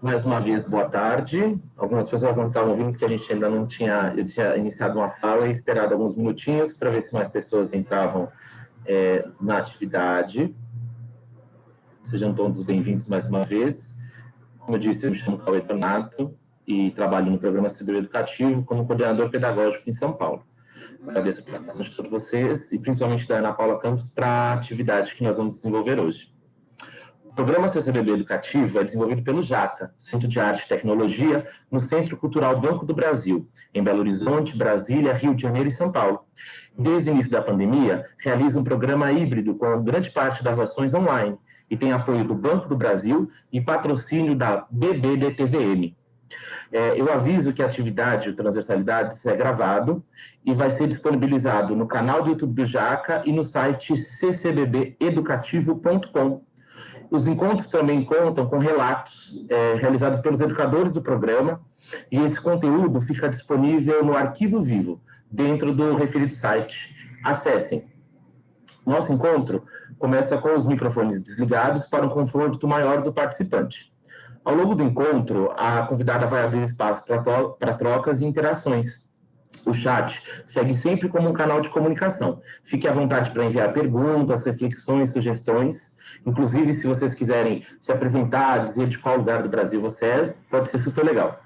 Mais uma vez, boa tarde. Algumas pessoas não estavam ouvindo porque a gente ainda não tinha, eu tinha iniciado uma fala e esperado alguns minutinhos para ver se mais pessoas entravam na atividade. Sejam todos bem-vindos mais uma vez. Como eu disse, eu me chamo Cauê Donato e trabalho no programa Seguro Educativo como coordenador pedagógico em São Paulo. Agradeço a participação de todos vocês e principalmente da Ana Paula Campos para a atividade que nós vamos desenvolver hoje. O programa CCBB Educativo é desenvolvido pelo JACA, Centro de Arte e Tecnologia, no Centro Cultural Banco do Brasil, em Belo Horizonte, Brasília, Rio de Janeiro e São Paulo. Desde o início da pandemia, realiza um programa híbrido com grande parte das ações online e tem apoio do Banco do Brasil e patrocínio da BBDTVM. Eu aviso que a atividade, o Transversalidades, é gravado e vai ser disponibilizado no canal do YouTube do JACA e no site ccbbeducativo.com. Os encontros também contam com relatos realizados pelos educadores do programa e esse conteúdo fica disponível no arquivo vivo, dentro do referido site. Acessem. Nosso encontro começa com os microfones desligados para um conforto maior do participante. Ao longo do encontro, a convidada vai abrir espaço para trocas e interações. O chat segue sempre como um canal de comunicação. Fique à vontade para enviar perguntas, reflexões, sugestões. Inclusive, se vocês quiserem se apresentar, dizer de qual lugar do Brasil você é, pode ser super legal.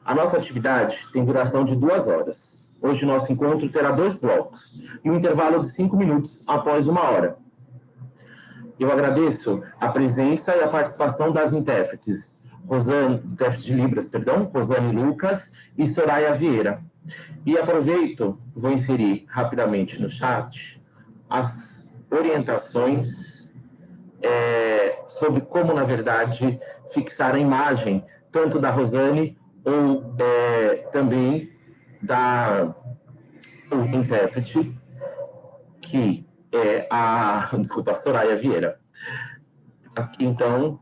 A nossa atividade tem duração de 2 horas. Hoje o nosso encontro terá 2 blocos e um intervalo de 5 minutos após 1 hora. Eu agradeço a presença e a participação das intérpretes, intérprete de Libras, Rosane Lucas e Soraya Vieira. E aproveito, vou inserir rapidamente no chat as orientações sobre como, na verdade, fixar a imagem, tanto da Rosane ou também da intérprete, que é a Soraya Vieira. Aqui, então,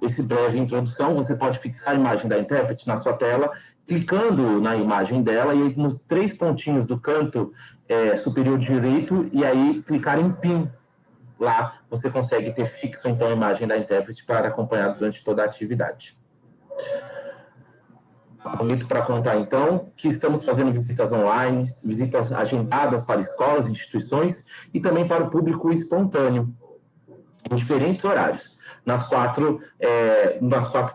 esse breve introdução, você pode fixar a imagem da intérprete na sua tela, clicando na imagem dela, e aí nos 3 pontinhos do canto superior direito, e aí clicar em PIN. Lá você consegue ter fixo, então, a imagem da intérprete para acompanhar durante toda a atividade. Aproveito para contar, então, que estamos fazendo visitas online, visitas agendadas para escolas, instituições e também para o público espontâneo, em diferentes horários, nas 4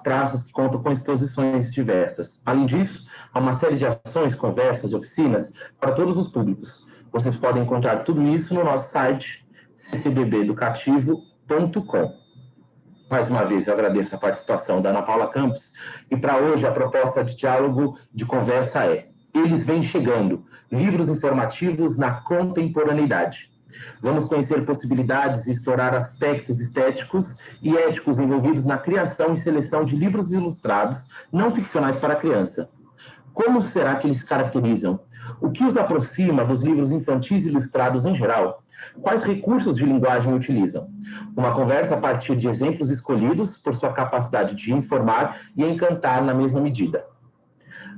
praças que contam com exposições diversas. Além disso, há uma série de ações, conversas e oficinas para todos os públicos. Vocês podem encontrar tudo isso no nosso site, ccbbeducativo.com. Mais uma vez, eu agradeço a participação da Ana Paula Campos, e para hoje a proposta de diálogo, de conversa é: Eles Vêm Chegando, livros informativos na contemporaneidade. Vamos conhecer possibilidades e explorar aspectos estéticos e éticos envolvidos na criação e seleção de livros ilustrados não ficcionais para a criança. Como será que eles se caracterizam? O que os aproxima dos livros infantis ilustrados em geral? Quais recursos de linguagem utilizam? Uma conversa a partir de exemplos escolhidos por sua capacidade de informar e encantar na mesma medida.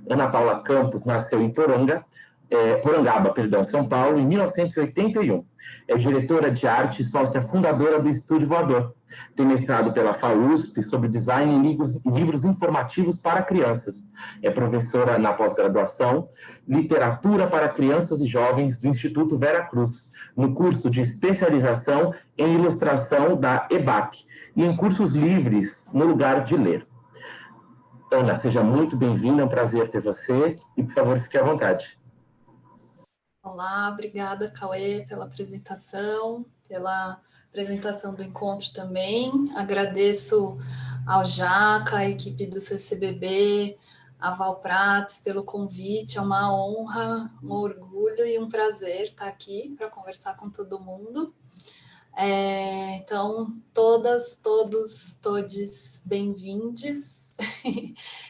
Ana Paula Campos nasceu em Porangaba, São Paulo, em 1981. É diretora de arte e sócia fundadora do Estúdio Voador. Tem mestrado pela FAUSP sobre design e livros informativos para crianças. É professora na pós-graduação, literatura para crianças e jovens do Instituto Vera Cruz, no curso de especialização em ilustração da EBAC e em cursos livres no lugar de ler. Ana, seja muito bem-vinda, é um prazer ter você e, por favor, fique à vontade. Olá, obrigada, Cauê, pela apresentação do encontro também. Agradeço ao JACA, a equipe do CCBB, a Val Prats pelo convite. É uma honra, um orgulho e um prazer estar aqui para conversar com todo mundo. Então, todas, todos, todes bem-vindes.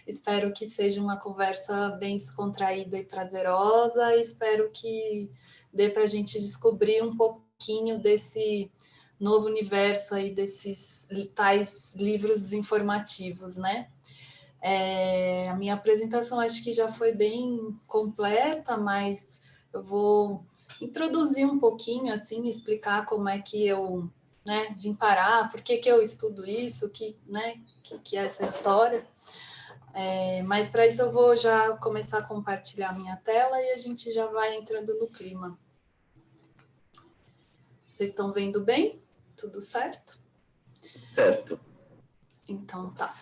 Espero que seja uma conversa bem descontraída e prazerosa. Espero que dê para a gente descobrir um pouquinho desse novo universo aí, desses tais livros informativos, né? A minha apresentação acho que já foi bem completa, mas eu vou introduzir um pouquinho, assim, explicar como é que eu né, vim parar, por que que eu estudo isso, né, que é essa história. Mas para isso eu vou já começar a compartilhar a minha tela e a gente já vai entrando no clima. Vocês estão vendo bem? Tudo certo? Certo. Então tá.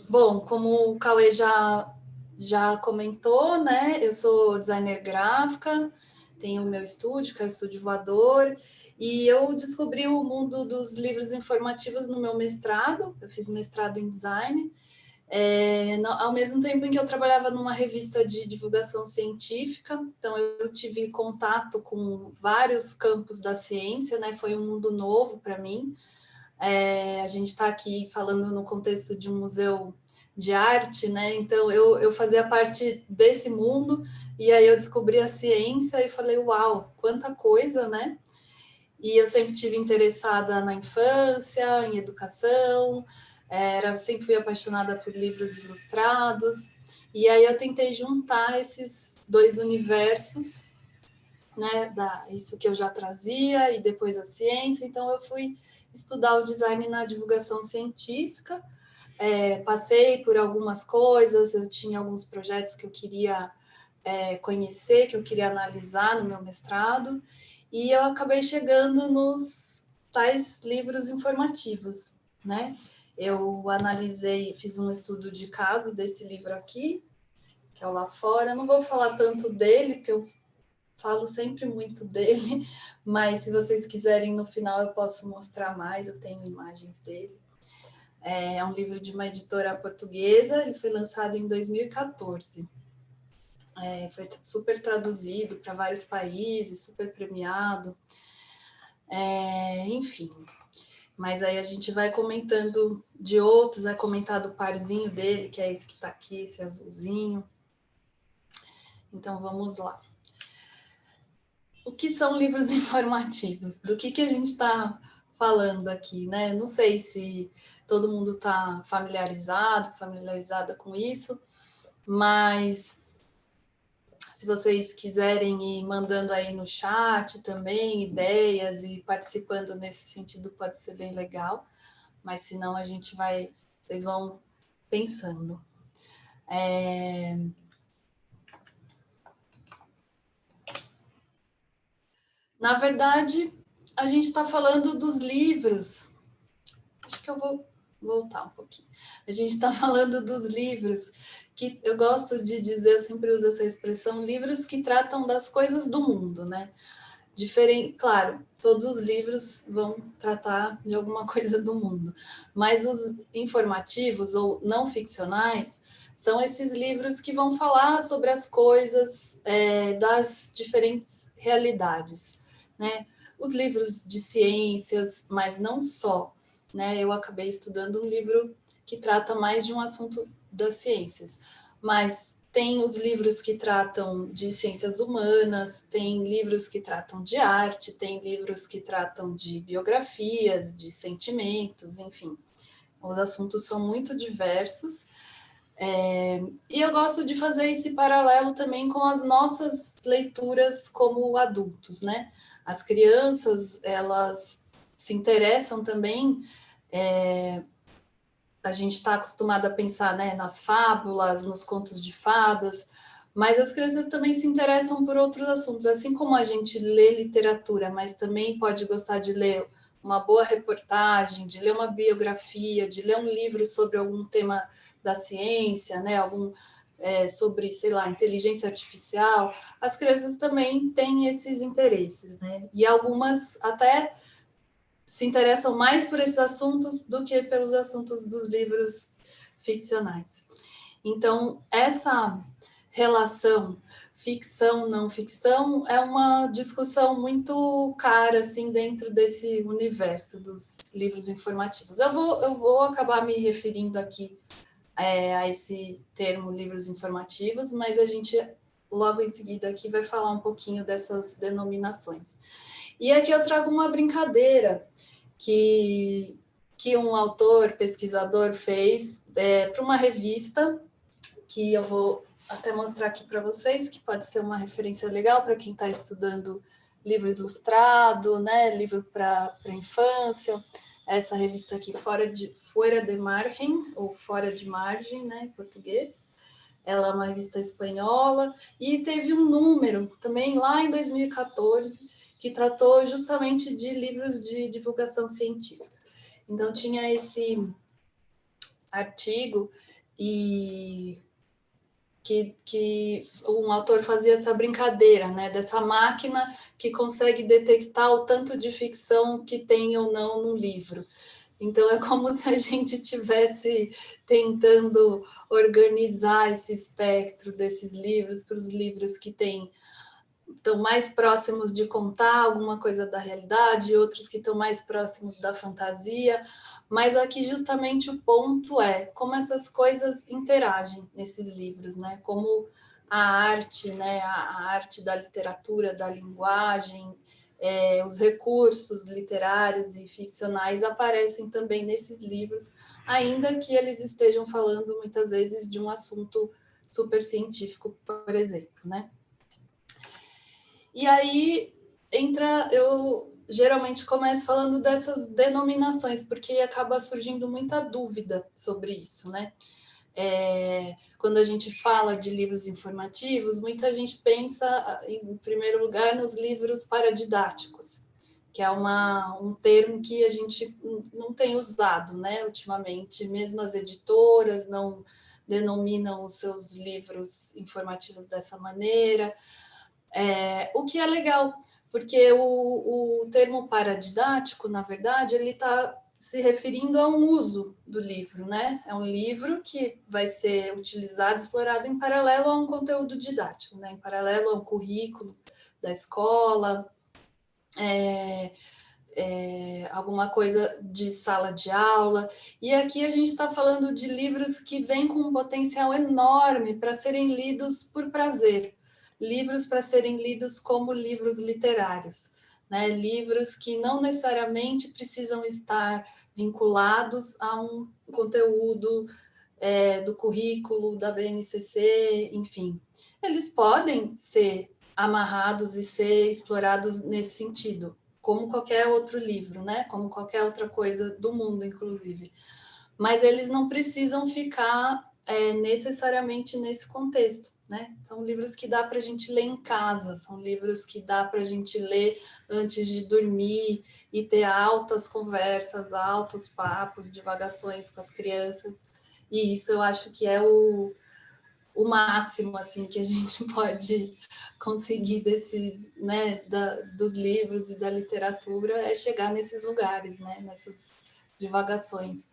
Bom, como o Cauê já comentou, né? Eu sou designer gráfica, tenho o meu estúdio, que é o Estúdio Voador, e eu descobri o mundo dos livros informativos no meu mestrado. Eu fiz mestrado em design. Ao mesmo tempo em que eu trabalhava numa revista de divulgação científica, então eu tive contato com vários campos da ciência, né? Foi um mundo novo para mim. A gente está aqui falando no contexto de um museu de arte, né? Então eu fazia parte desse mundo e aí eu descobri a ciência e falei, uau, quanta coisa, né? E eu sempre tive interessada na infância, em educação, sempre fui apaixonada por livros ilustrados, e aí eu tentei juntar esses dois universos, né, isso que eu já trazia e depois a ciência, então eu fui estudar o design na divulgação científica, passei por algumas coisas, eu tinha alguns projetos que eu queria conhecer, que eu queria analisar no meu mestrado, e eu acabei chegando nos tais livros informativos, né? Eu analisei, fiz um estudo de caso desse livro aqui, que é o Lá Fora. Eu não vou falar tanto dele, porque eu falo sempre muito dele, mas se vocês quiserem, no final eu posso mostrar mais, eu tenho imagens dele. É um livro de uma editora portuguesa, ele foi lançado em 2014. Foi super traduzido para vários países, super premiado, enfim. Mas aí a gente vai comentando de outros, vai comentar do parzinho dele, que é esse que está aqui, esse azulzinho. Então vamos lá. O que são livros informativos? Do que a gente está falando aqui, né? Não sei se todo mundo está familiarizada com isso, mas se vocês quiserem ir mandando aí no chat também ideias e participando nesse sentido, pode ser bem legal, mas senão a gente vai, vocês vão pensando. Na verdade, a gente está falando dos livros. Acho que eu vou voltar um pouquinho. A gente está falando dos livros que eu gosto de dizer, eu sempre uso essa expressão, livros que tratam das coisas do mundo, né? Diferente, claro, todos os livros vão tratar de alguma coisa do mundo, mas os informativos ou não ficcionais são esses livros que vão falar sobre as coisas das diferentes realidades, né? Os livros de ciências, mas não só, né? Eu acabei estudando um livro que trata mais de um assunto das ciências, mas tem os livros que tratam de ciências humanas, tem livros que tratam de arte, tem livros que tratam de biografias, de sentimentos, enfim. Os assuntos são muito diversos. E eu gosto de fazer esse paralelo também com as nossas leituras como adultos, né? As crianças, elas se interessam também a gente está acostumado a pensar, né, nas fábulas, nos contos de fadas, mas as crianças também se interessam por outros assuntos, assim como a gente lê literatura, mas também pode gostar de ler uma boa reportagem, de ler uma biografia, de ler um livro sobre algum tema da ciência, né, sobre, sei lá, inteligência artificial. As crianças também têm esses interesses, né, e algumas até se interessam mais por esses assuntos do que pelos assuntos dos livros ficcionais. Então, essa relação ficção-não ficção é uma discussão muito cara, assim, dentro desse universo dos livros informativos. Eu vou acabar me referindo aqui a esse termo livros informativos, mas a gente logo em seguida aqui vai falar um pouquinho dessas denominações. E aqui eu trago uma brincadeira que um autor, pesquisador fez para uma revista, que eu vou até mostrar aqui para vocês, que pode ser uma referência legal para quem está estudando livro ilustrado, né? Livro para infância. Essa revista aqui, Fora de Margem, ou Fora de Margem, né, em português. Ela é uma revista espanhola, e teve um número também lá em 2014 que tratou justamente de livros de divulgação científica. Então tinha esse artigo e que um autor fazia essa brincadeira, né, dessa máquina que consegue detectar o tanto de ficção que tem ou não no livro. Então, é como se a gente estivesse tentando organizar esse espectro desses livros para os livros que estão mais próximos de contar alguma coisa da realidade, outros que estão mais próximos da fantasia. Mas aqui justamente o ponto é como essas coisas interagem nesses livros, né? Como a arte, né? A arte da literatura, da linguagem, os recursos literários e ficcionais aparecem também nesses livros, ainda que eles estejam falando muitas vezes de um assunto super científico, por exemplo, né? E aí eu geralmente começo falando dessas denominações, porque acaba surgindo muita dúvida sobre isso, né? Quando a gente fala de livros informativos, muita gente pensa, em primeiro lugar, nos livros paradidáticos, que é um termo que a gente não tem usado, né, ultimamente. Mesmo as editoras não denominam os seus livros informativos dessa maneira, o que é legal, porque o termo paradidático, na verdade, ele está se referindo a um uso do livro, né? É um livro que vai ser utilizado, explorado em paralelo a um conteúdo didático, né? Em paralelo a um currículo da escola, alguma coisa de sala de aula. E aqui a gente está falando de livros que vêm com um potencial enorme para serem lidos por prazer, livros para serem lidos como livros literários, né? Livros que não necessariamente precisam estar vinculados a um conteúdo do currículo, da BNCC, enfim. Eles podem ser amarrados e ser explorados nesse sentido, como qualquer outro livro, né? Como qualquer outra coisa do mundo, inclusive. Mas eles não precisam ficar necessariamente nesse contexto, né? São livros que dá para a gente ler em casa, são livros que dá para a gente ler antes de dormir e ter altas conversas, altos papos, divagações com as crianças. E isso eu acho que é o máximo assim que a gente pode conseguir né, dos livros e da literatura, é chegar nesses lugares, né, nessas divagações.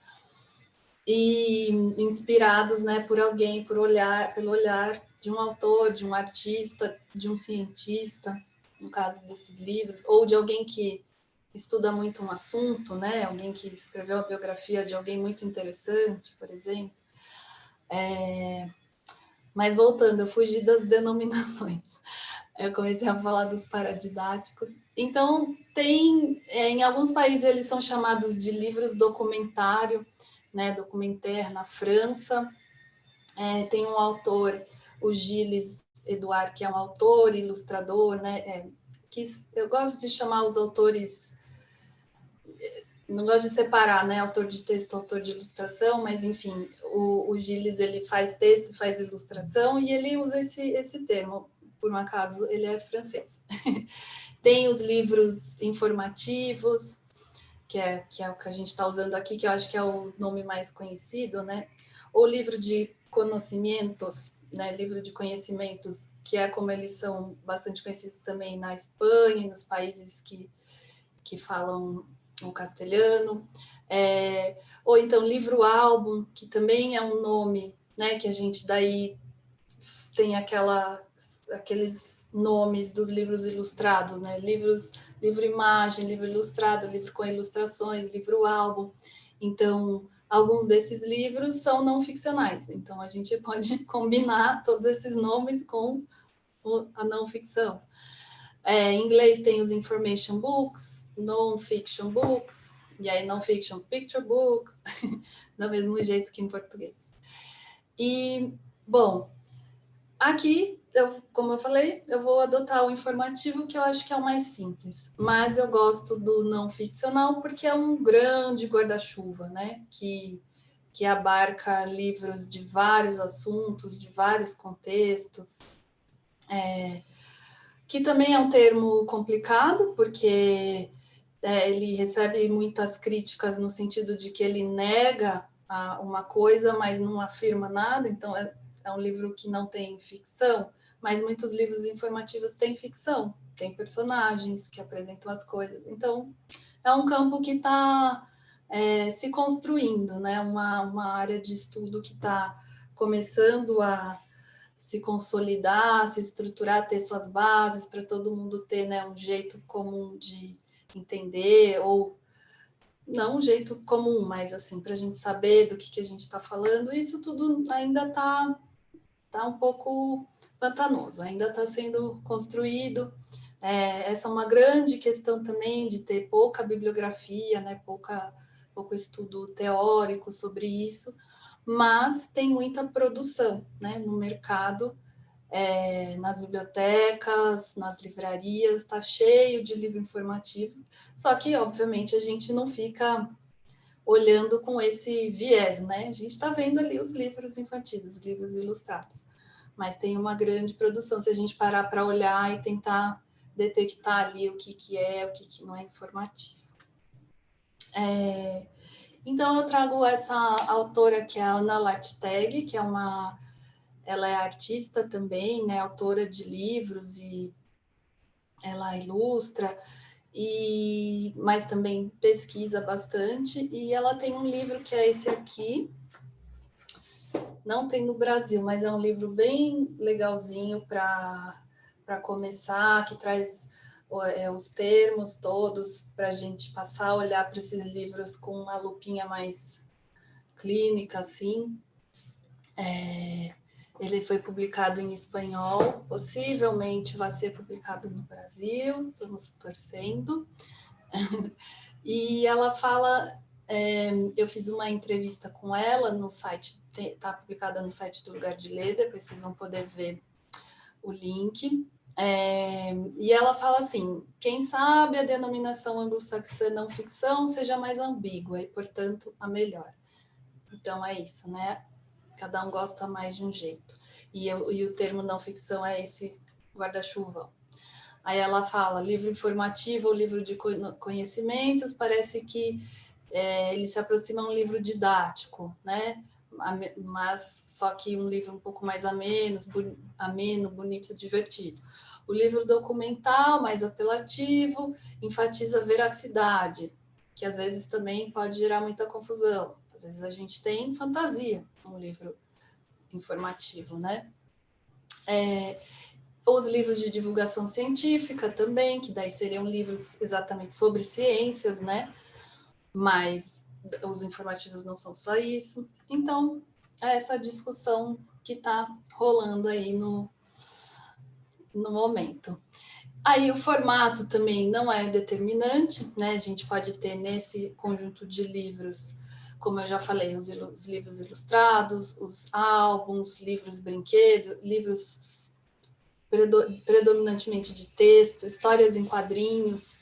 E inspirados, né, por alguém, pelo olhar de um autor, de um artista, de um cientista, no caso desses livros, ou de alguém que estuda muito um assunto, né, alguém que escreveu a biografia de alguém muito interessante, por exemplo. Mas voltando, eu fugi das denominações. Eu comecei a falar dos paradidáticos. Então, em alguns países eles são chamados de livros documentário, né, documentaire na França. Tem um autor, o Gilles Edouard, que é um autor, ilustrador, né, que eu gosto de chamar os autores, não gosto de separar, né, autor de texto, autor de ilustração, mas enfim, o Gilles, ele faz texto, faz ilustração, e ele usa esse termo, por um acaso ele é francês. Tem os livros informativos, que é o que a gente está usando aqui, que eu acho que é o nome mais conhecido, né? Ou livro de conhecimentos, né? Livro de conhecimentos, que é como eles são bastante conhecidos também na Espanha e nos países que falam o castelhano. Ou então livro-álbum, que também é um nome, né? Que a gente daí tem aqueles nomes dos livros ilustrados, né? Livro-imagem, livro ilustrado, livro com ilustrações, livro-álbum. Então, alguns desses livros são não ficcionais. Então, a gente pode combinar todos esses nomes com a não ficção. Em inglês tem os information books, non-fiction books, e aí non-fiction picture books, do mesmo jeito que em português. E, bom, Aqui, como eu falei, eu vou adotar o informativo, que eu acho que é o mais simples. Mas eu gosto do não ficcional porque é um grande guarda-chuva, né? Que abarca livros de vários assuntos, de vários contextos. Que também é um termo complicado, porque ele recebe muitas críticas no sentido de que ele nega uma coisa, mas não afirma nada. Então, é um livro que não tem ficção, mas muitos livros informativos têm ficção, tem personagens que apresentam as coisas. Então, é um campo que está se construindo, né? Uma área de estudo que está começando a se consolidar, se estruturar, ter suas bases, para todo mundo ter, né, um jeito comum de entender, ou não um jeito comum, mas assim, para a gente saber do que a gente está falando. Isso tudo ainda está um pouco pantanoso, ainda está sendo construído. Essa é uma grande questão também de ter pouca bibliografia, né, pouco estudo teórico sobre isso, mas tem muita produção, né, no mercado, nas bibliotecas, nas livrarias, está cheio de livro informativo, só que, obviamente, a gente não fica olhando com esse viés, né? A gente está vendo ali os livros infantis, os livros ilustrados, mas tem uma grande produção, se a gente parar para olhar e tentar detectar ali o que é, o que não é informativo. Então, eu trago essa autora, que é a Anna Lahteg, que ela é artista também, né, autora de livros, e ela ilustra, mas também pesquisa bastante, e ela tem um livro que é esse aqui, não tem no Brasil, mas é um livro bem legalzinho para começar, que traz os termos todos para a gente passar a olhar para esses livros com uma lupinha mais clínica, assim. Ele foi publicado em espanhol, possivelmente vai ser publicado no Brasil, estamos torcendo. E ela fala, eu fiz uma entrevista com ela no site, está publicada no site do Lugar de Ler, depois vocês vão poder ver o link. E ela fala assim: quem sabe a denominação anglo-saxã não ficção seja mais ambígua e, portanto, a melhor. Então é isso, né? Cada um gosta mais de um jeito. E o termo não ficção é esse guarda-chuva. Aí ela fala: livro informativo ou livro de conhecimentos, parece que ele se aproxima a um livro didático, né? Mas só que um livro um pouco mais ameno, bonito, divertido. O livro documental, mais apelativo, enfatiza a veracidade, que às vezes também pode gerar muita confusão. Às vezes a gente tem fantasia num livro informativo, né? Os livros de divulgação científica também, que daí seriam livros exatamente sobre ciências, né? Mas os informativos não são só isso. Então, é essa discussão que está rolando aí no momento. Aí o formato também não é determinante, né? A gente pode ter nesse conjunto de livros, como eu já falei, os livros ilustrados, os álbuns, livros brinquedo, livros predominantemente de texto, histórias em quadrinhos,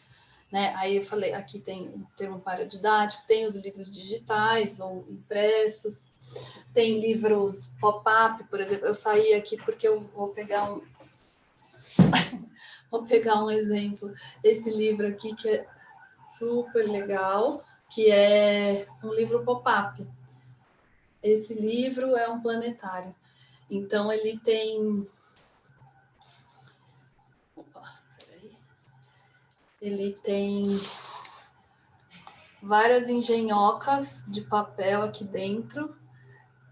né? Aí eu falei, aqui tem o termo paradidático, tem os livros digitais ou impressos, tem livros pop-up, por exemplo. Eu saí aqui porque eu vou pegar um exemplo. Esse livro aqui, que é super legal, que é um livro pop-up. Esse livro é um planetário. Então, ele tem... Ele tem várias engenhocas de papel aqui dentro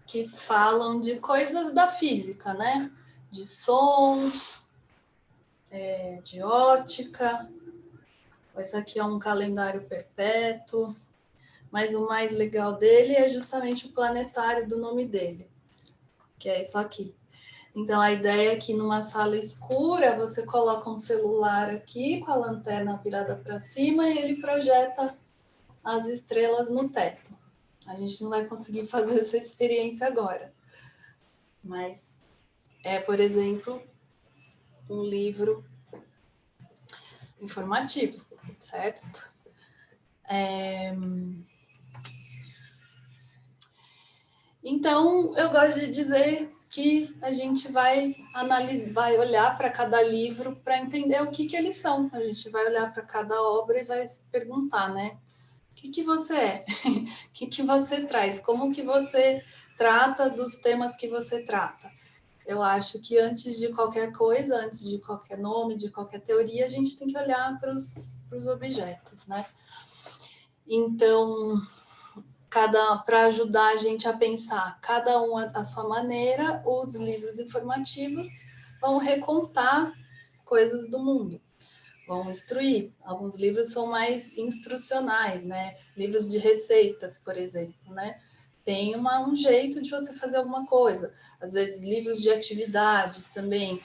que falam de coisas da física, né? De som, de ótica. Esse aqui é um calendário perpétuo. Mas o mais legal dele é justamente o planetário do nome dele, que é isso aqui. Então, a ideia é que numa sala escura, você coloca um celular aqui com a lanterna virada para cima e ele projeta as estrelas no teto. A gente não vai conseguir fazer essa experiência agora, mas é, por exemplo, um livro informativo, certo? Então, eu gosto de dizer que a gente vai analisar, vai olhar para cada livro para entender o que eles são. A gente vai olhar para cada obra e vai se perguntar, né? O que você é? O que você traz? Como que você trata dos temas que você trata? Eu acho que antes de qualquer coisa, antes de qualquer nome, de qualquer teoria, a gente tem que olhar para os objetos, né? Então, para ajudar a gente a pensar, cada um à sua maneira, os livros informativos vão recontar coisas do mundo, vão instruir. Alguns livros são mais instrucionais, né? Livros de receitas, por exemplo, né? Tem um jeito de você fazer alguma coisa. Às vezes, livros de atividades também.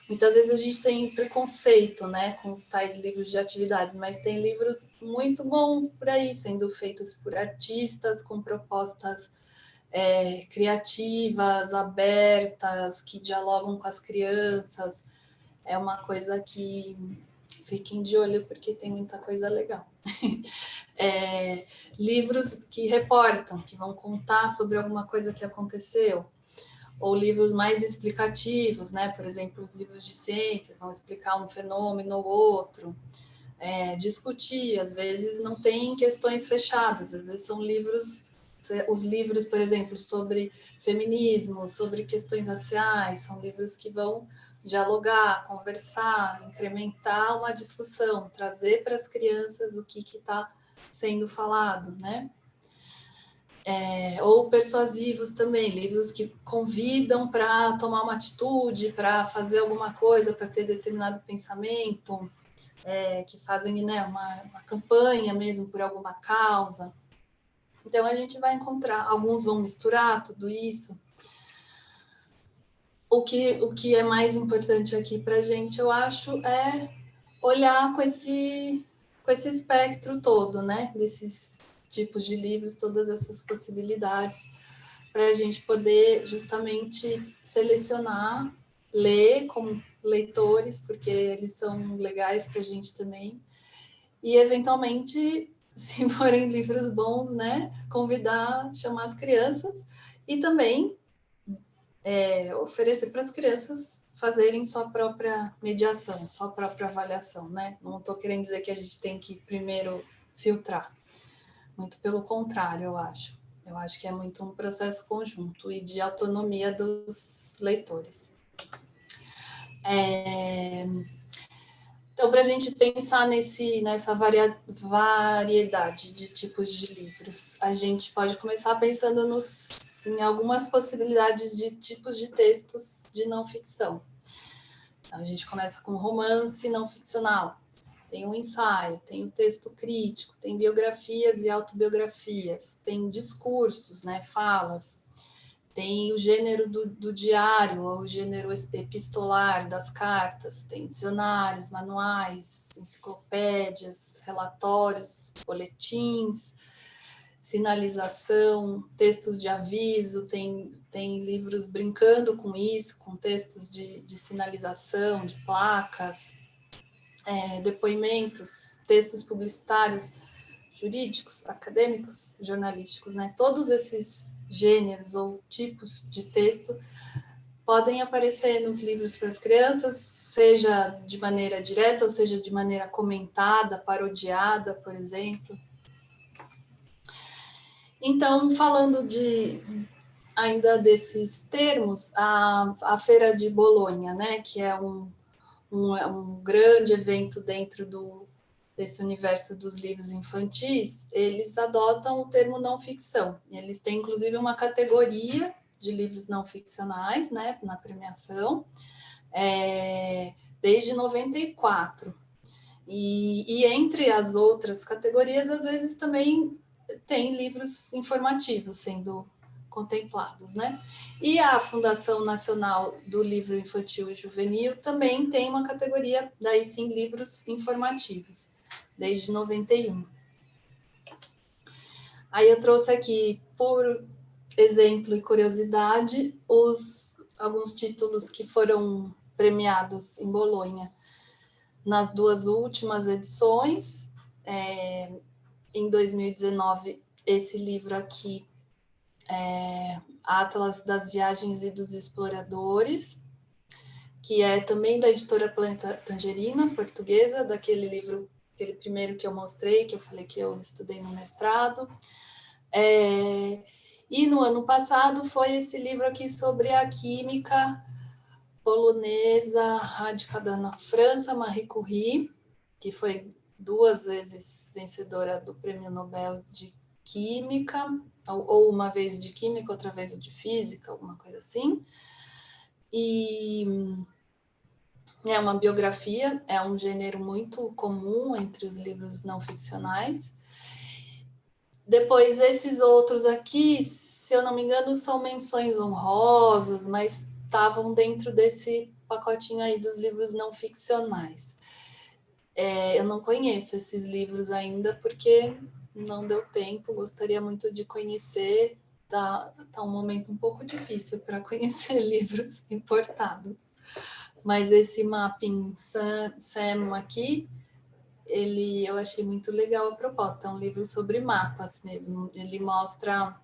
Muitas vezes a gente tem preconceito, né, com os tais livros de atividades, mas tem livros muito bons por aí, sendo feitos por artistas com propostas criativas, abertas, que dialogam com as crianças. É uma coisa que fiquem de olho, porque tem muita coisa legal. Livros que reportam, que vão contar sobre alguma coisa que aconteceu, ou livros mais explicativos, né? Por exemplo, os livros de ciência vão explicar um fenômeno ou outro, discutir, às vezes não tem questões fechadas, às vezes são livros, os livros, por exemplo, sobre feminismo, sobre questões raciais, são livros que vão dialogar, conversar, incrementar uma discussão, trazer para as crianças o que está sendo falado, né? Ou persuasivos também, livros que convidam para tomar uma atitude, para fazer alguma coisa, para ter determinado pensamento, que fazem, né, uma campanha mesmo por alguma causa. Então a gente vai encontrar, alguns vão misturar tudo isso. O que é mais importante aqui para a gente, eu acho, é olhar com esse espectro todo, né, desses tipos de livros, todas essas possibilidades, para a gente poder justamente selecionar, ler como leitores, porque eles são legais para a gente também, e eventualmente, se forem livros bons, né, convidar, chamar as crianças e também oferecer para as crianças fazerem sua própria mediação, sua própria avaliação, né? Não estou querendo dizer que a gente tem que primeiro filtrar, muito pelo contrário, eu acho. Eu acho que é muito um processo conjunto e de autonomia dos leitores. Então, para a gente pensar nessa variedade de tipos de livros, a gente pode começar pensando em algumas possibilidades de tipos de textos de não ficção. Então, a gente começa com romance não ficcional, tem um ensaio, tem o texto crítico, tem biografias e autobiografias, tem discursos, né, falas, tem o gênero do diário, ou o gênero epistolar das cartas, tem dicionários, manuais, enciclopédias, relatórios, boletins, sinalização, textos de aviso, tem livros brincando com isso, com textos de sinalização, de placas, depoimentos, textos publicitários, jurídicos, acadêmicos, jornalísticos, né? Todos esses gêneros ou tipos de texto podem aparecer nos livros para as crianças, seja de maneira direta ou seja de maneira comentada, parodiada, por exemplo. Então, falando ainda desses termos, a Feira de Bolonha, né, que é um grande evento dentro desse universo dos livros infantis, eles adotam o termo não ficção. Eles têm, inclusive, uma categoria de livros não ficcionais, né, na premiação, desde 94. E entre as outras categorias, às vezes também tem livros informativos sendo contemplados, né? E a Fundação Nacional do Livro Infantil e Juvenil também tem uma categoria, daí sim, livros informativos, desde 91. Aí eu trouxe aqui, por exemplo e curiosidade, os alguns títulos que foram premiados em Bolonha nas 2 últimas edições. Em 2019, esse livro aqui, Atlas das Viagens e dos Exploradores, que é também da editora Planeta Tangerina, portuguesa, daquele livro, aquele primeiro que eu mostrei, que eu falei que eu estudei no mestrado. E no ano passado foi esse livro aqui sobre a química polonesa radicada na França, Marie Curie, que foi 2 vezes vencedora do Prêmio Nobel de Química, ou uma vez de Química, outra vez de Física, alguma coisa assim. E é uma biografia, é um gênero muito comum entre os livros não ficcionais. Depois, esses outros aqui, se eu não me engano, são menções honrosas, mas estavam dentro desse pacotinho aí dos livros não ficcionais. Eu não conheço esses livros ainda, porque não deu tempo, gostaria muito de conhecer. Tá um momento um pouco difícil para conhecer livros importados. Mas esse Mapping Sam aqui, eu achei muito legal a proposta. É um livro sobre mapas mesmo. Ele mostra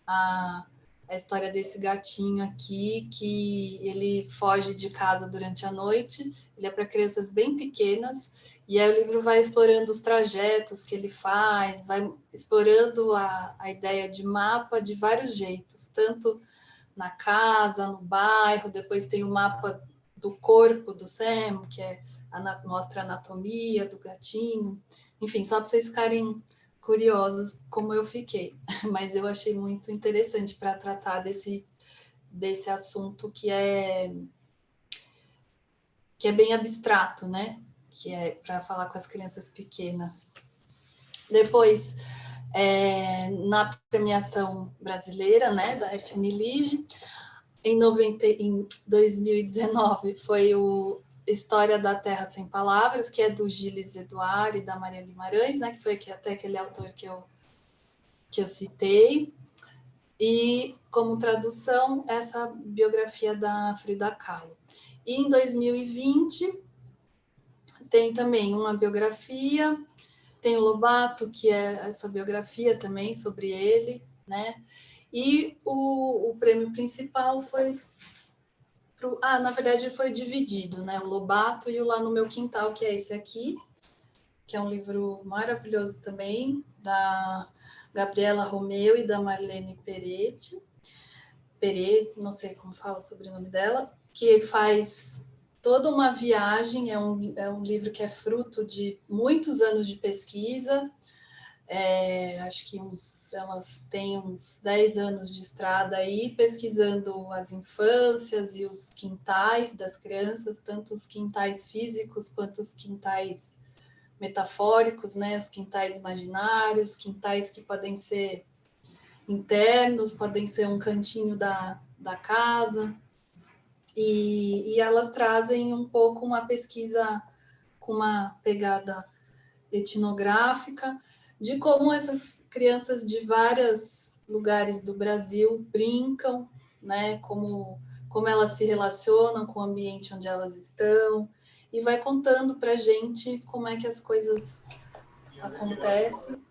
a história desse gatinho aqui, que ele foge de casa durante a noite. Ele é para crianças bem pequenas. E aí o livro vai explorando os trajetos que ele faz, vai explorando a ideia de mapa de vários jeitos, tanto na casa, no bairro. Depois tem o mapa do corpo do Sam, que mostra a anatomia do gatinho. Enfim, só para vocês ficarem curiosos como eu fiquei. Mas eu achei muito interessante para tratar desse assunto que é bem abstrato, né? Que é para falar com as crianças pequenas. Depois, na premiação brasileira, né, da FNLIGE, em 2019 foi o História da Terra Sem Palavras, que é do Gilles Eduard e da Maria Guimarães, né, que foi até aquele autor que eu citei. E, como tradução, essa biografia da Frida Kahlo. E em 2020 tem também uma biografia, tem o Lobato, que é essa biografia também sobre ele, né? E o prêmio principal foi na verdade foi dividido, né? O Lobato e o Lá no Meu Quintal, que é esse aqui, que é um livro maravilhoso também, da Gabriela Romeu e da Marlene Peretti, não sei como fala o sobrenome dela, que faz toda uma viagem, é um livro que é fruto de muitos anos de pesquisa. Acho que elas têm uns 10 anos de estrada aí, pesquisando as infâncias e os quintais das crianças, tanto os quintais físicos quanto os quintais metafóricos, né? Os quintais imaginários, quintais que podem ser internos, podem ser um cantinho da casa. E elas trazem um pouco uma pesquisa com uma pegada etnográfica, de como essas crianças de vários lugares do Brasil brincam, né? Como elas se relacionam com o ambiente onde elas estão, e vai contando para a gente como é que as coisas acontecem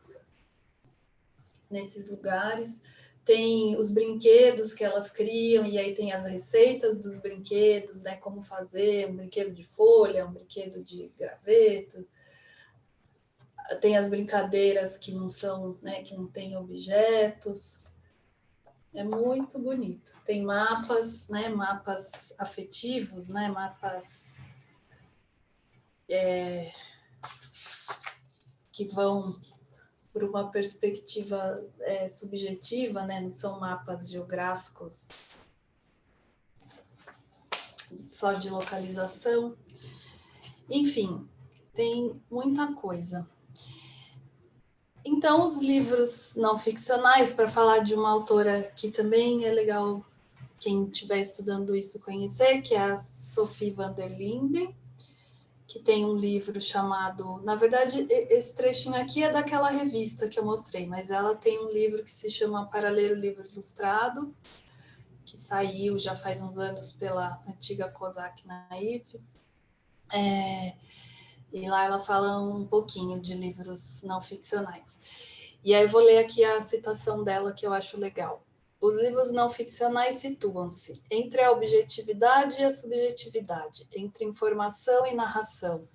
nesses lugares. Tem os brinquedos que elas criam, e aí tem as receitas dos brinquedos, né? Como fazer um brinquedo de folha, um brinquedo de graveto. Tem as brincadeiras que não são, né, que não têm objetos. É muito bonito. Tem mapas, né, mapas afetivos, né, mapas que vão por uma perspectiva subjetiva, né, não são mapas geográficos só de localização. Enfim, tem muita coisa. Então, os livros não ficcionais, para falar de uma autora que também é legal quem estiver estudando isso conhecer, que é a Sophie van der Linde, que tem um livro chamado... Na verdade, esse trechinho aqui é daquela revista que eu mostrei, mas ela tem um livro que se chama Para Ler o Livro Ilustrado, que saiu já faz uns anos pela antiga COSAC Naif. E lá ela fala um pouquinho de livros não ficcionais. E aí eu vou ler aqui a citação dela, que eu acho legal. Os livros não ficcionais situam-se entre a objetividade e a subjetividade, entre informação e narração,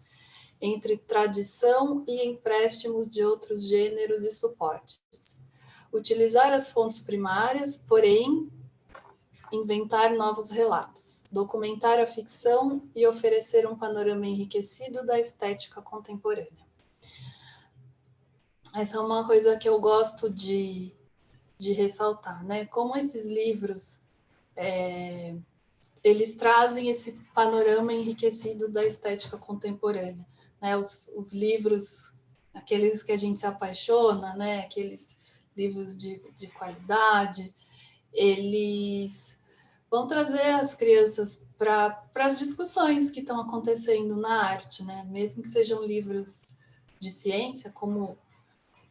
entre tradição e empréstimos de outros gêneros e suportes. Utilizar as fontes primárias, porém, inventar novos relatos, documentar a ficção e oferecer um panorama enriquecido da estética contemporânea. Essa é uma coisa que eu gosto de ressaltar, né? Como esses livros, eles trazem esse panorama enriquecido da estética contemporânea, né? Os livros, aqueles que a gente se apaixona, né? Aqueles livros de qualidade, eles vão trazer as crianças para as discussões que estão acontecendo na arte, né? Mesmo que sejam livros de ciência, como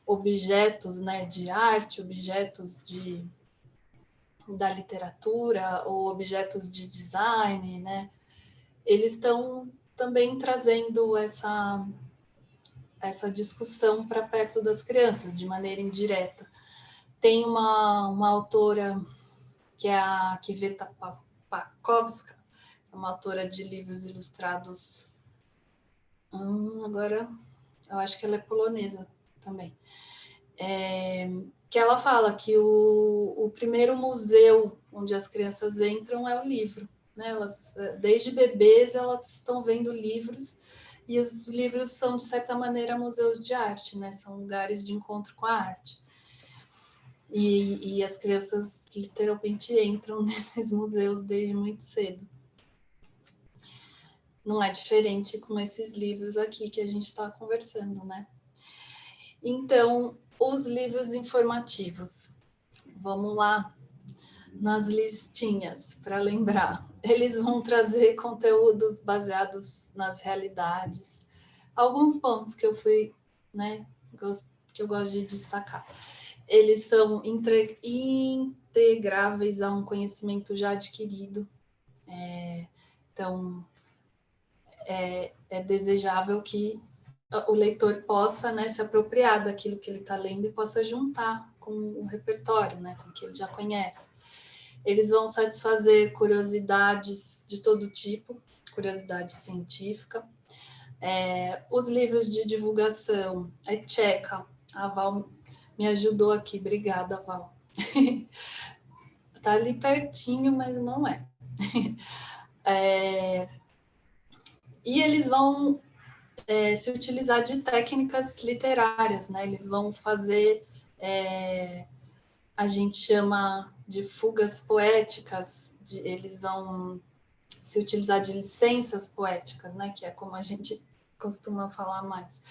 objetos, né, de arte, objetos da literatura ou objetos de design, né? Eles estão também trazendo essa discussão para perto das crianças, de maneira indireta. Tem uma autora, que é a Květa Pakovská, é uma autora de livros ilustrados. Agora, eu acho que ela é polonesa também. Que ela fala que o primeiro museu onde as crianças entram é o livro, né? Elas, desde bebês, elas estão vendo livros, e os livros são, de certa maneira, museus de arte, né? São lugares de encontro com a arte. E as crianças literalmente entram nesses museus desde muito cedo. Não é diferente com esses livros aqui que a gente está conversando, né? Então, os livros informativos. Vamos lá nas listinhas para lembrar. Eles vão trazer conteúdos baseados nas realidades. Alguns pontos que eu fui, né, que eu gosto de destacar. Eles são integráveis a um conhecimento já adquirido. Então, é desejável que o leitor possa, né, se apropriar daquilo que ele está lendo e possa juntar com o repertório, né, com o que ele já conhece. Eles vão satisfazer curiosidades de todo tipo, curiosidade científica. Os livros de divulgação, é tcheca. A Val me ajudou aqui, obrigada, Val. Tá ali pertinho, mas não é. E eles vão se utilizar de técnicas literárias, né? Eles vão fazer, a gente chama de fugas poéticas, eles vão se utilizar de licenças poéticas, né? Que é como a gente costuma falar mais.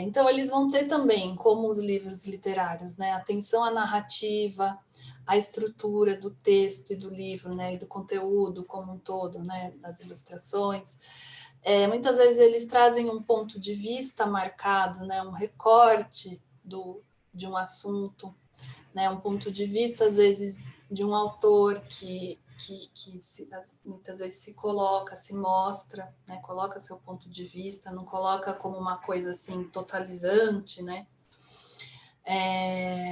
Então, eles vão ter também, como os livros literários, né? Atenção à narrativa, à estrutura do texto e do livro, né? E do conteúdo como um todo, né? Das ilustrações. Muitas vezes eles trazem um ponto de vista marcado, né? Um recorte de um assunto, né? Um ponto de vista, às vezes, de um autor que muitas vezes se coloca, se mostra, né? Coloca seu ponto de vista, não coloca como uma coisa assim totalizante, né?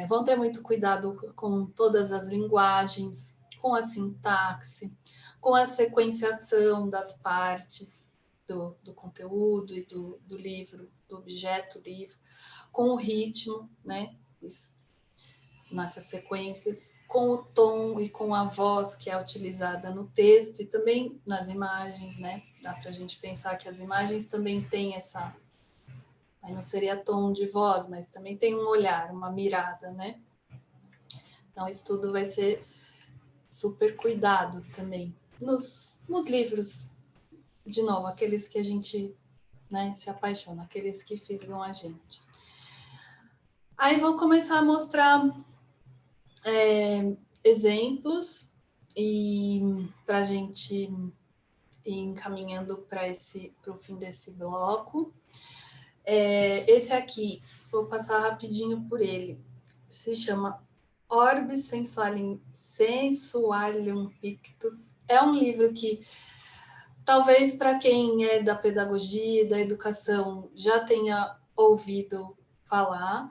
Vão ter muito cuidado com todas as linguagens, com a sintaxe, com a sequenciação das partes do conteúdo e do livro, do objeto livro, com o ritmo, né? Isso, nessas sequências, com o tom e com a voz que é utilizada no texto e também nas imagens, né? Dá para a gente pensar que as imagens também têm essa... Aí não seria tom de voz, mas também tem um olhar, uma mirada, né? Então, isso tudo vai ser super cuidado também. Nos livros, de novo, aqueles que a gente, né, se apaixona, aqueles que fisgam a gente. Aí vou começar a mostrar exemplos e para a gente ir encaminhando para o fim desse bloco. Esse aqui, vou passar rapidinho por ele, se chama Orbis Sensualium Pictus. É um livro que, talvez para quem é da pedagogia, da educação, já tenha ouvido falar,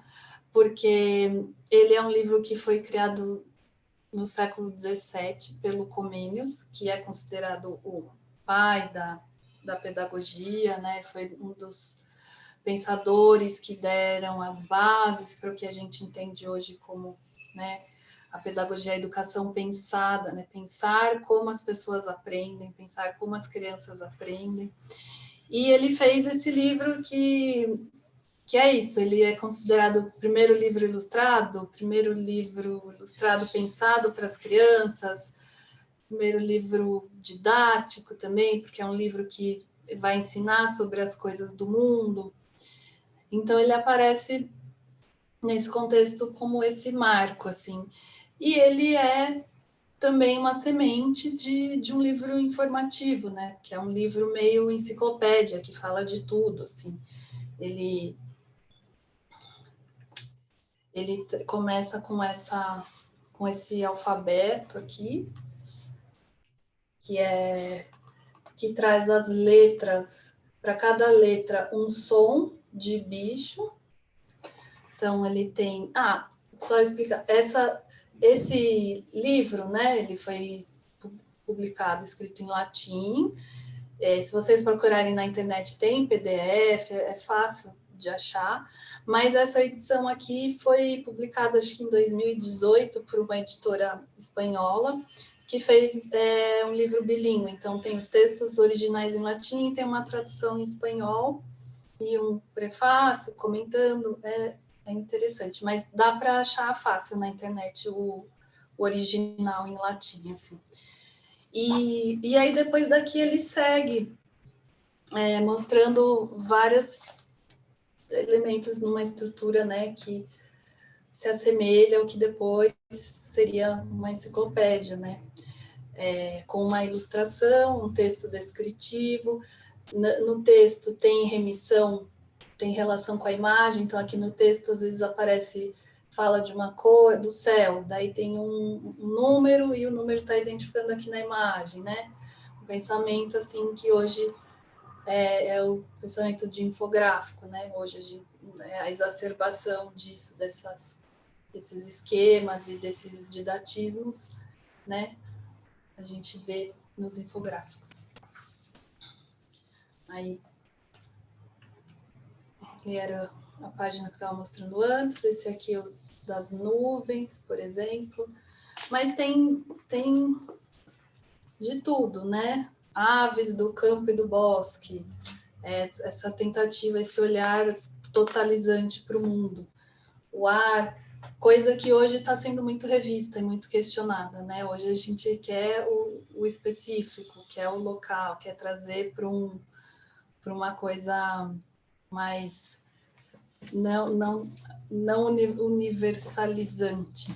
porque ele é um livro que foi criado no século XVII pelo Comênios, que é considerado o pai da pedagogia, né? Foi um dos pensadores que deram as bases para o que a gente entende hoje como, né, a pedagogia, a educação pensada, né? Pensar como as pessoas aprendem, pensar como as crianças aprendem. E ele fez esse livro que é isso, ele é considerado o primeiro livro ilustrado pensado para as crianças, primeiro livro didático também, porque é um livro que vai ensinar sobre as coisas do mundo. Então ele aparece nesse contexto como esse marco, assim. E ele é também uma semente de um livro informativo, né? Que é um livro meio enciclopédia, que fala de tudo, assim. Ele começa com esse alfabeto aqui, que traz as letras, para cada letra um som de bicho. Então ele tem, só explicar, esse livro, né, ele foi publicado, escrito em latim. Se vocês procurarem na internet, tem PDF, é fácil de achar, mas essa edição aqui foi publicada, acho que em 2018, por uma editora espanhola, que fez um livro bilíngue. Então, tem os textos originais em latim, tem uma tradução em espanhol e um prefácio comentando. É interessante, mas dá para achar fácil na internet o original em latim, assim. E aí, depois daqui, ele segue mostrando vários elementos numa estrutura, né, que se assemelha ao que depois seria uma enciclopédia, né? Com uma ilustração, um texto descritivo. No texto tem remissão, tem relação com a imagem, então aqui no texto às vezes fala de uma cor, do céu, daí tem um número e o número está identificando aqui na imagem, né? Um pensamento assim que hoje é o pensamento de infográfico, né? Hoje a exacerbação desses esquemas e desses didatismos, né? A gente vê nos infográficos. Aí era a página que eu estava mostrando antes, esse aqui é o das nuvens, por exemplo. Mas tem de tudo, né? Aves do campo e do bosque, essa tentativa, esse olhar totalizante para o mundo. O ar, coisa que hoje está sendo muito revista e muito questionada, né? Hoje a gente quer o específico, quer o local, quer trazer para uma coisa mais não universalizante.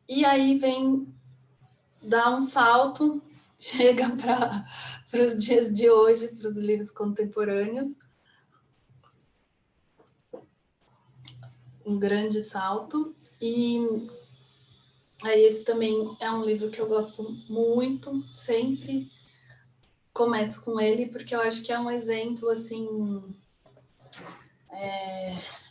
E aí dá um salto, chega para os dias de hoje, para os livros contemporâneos. Um grande salto. E aí esse também é um livro que eu gosto muito, sempre começo com ele, porque eu acho que é um exemplo, assim,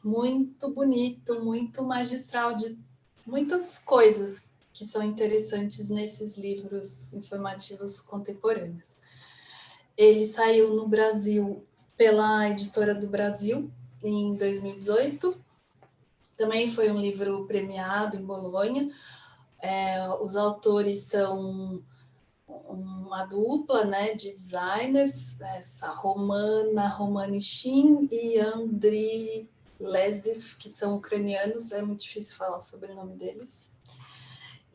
muito bonito, muito magistral de muitas coisas que são interessantes nesses livros informativos contemporâneos. Ele saiu no Brasil pela Editora do Brasil em 2018. Também foi um livro premiado em Bolonha. Os autores são uma dupla, né, de designers, essa Romana Romanichin e Andriy Lezev, que são ucranianos, é muito difícil falar o sobrenome deles.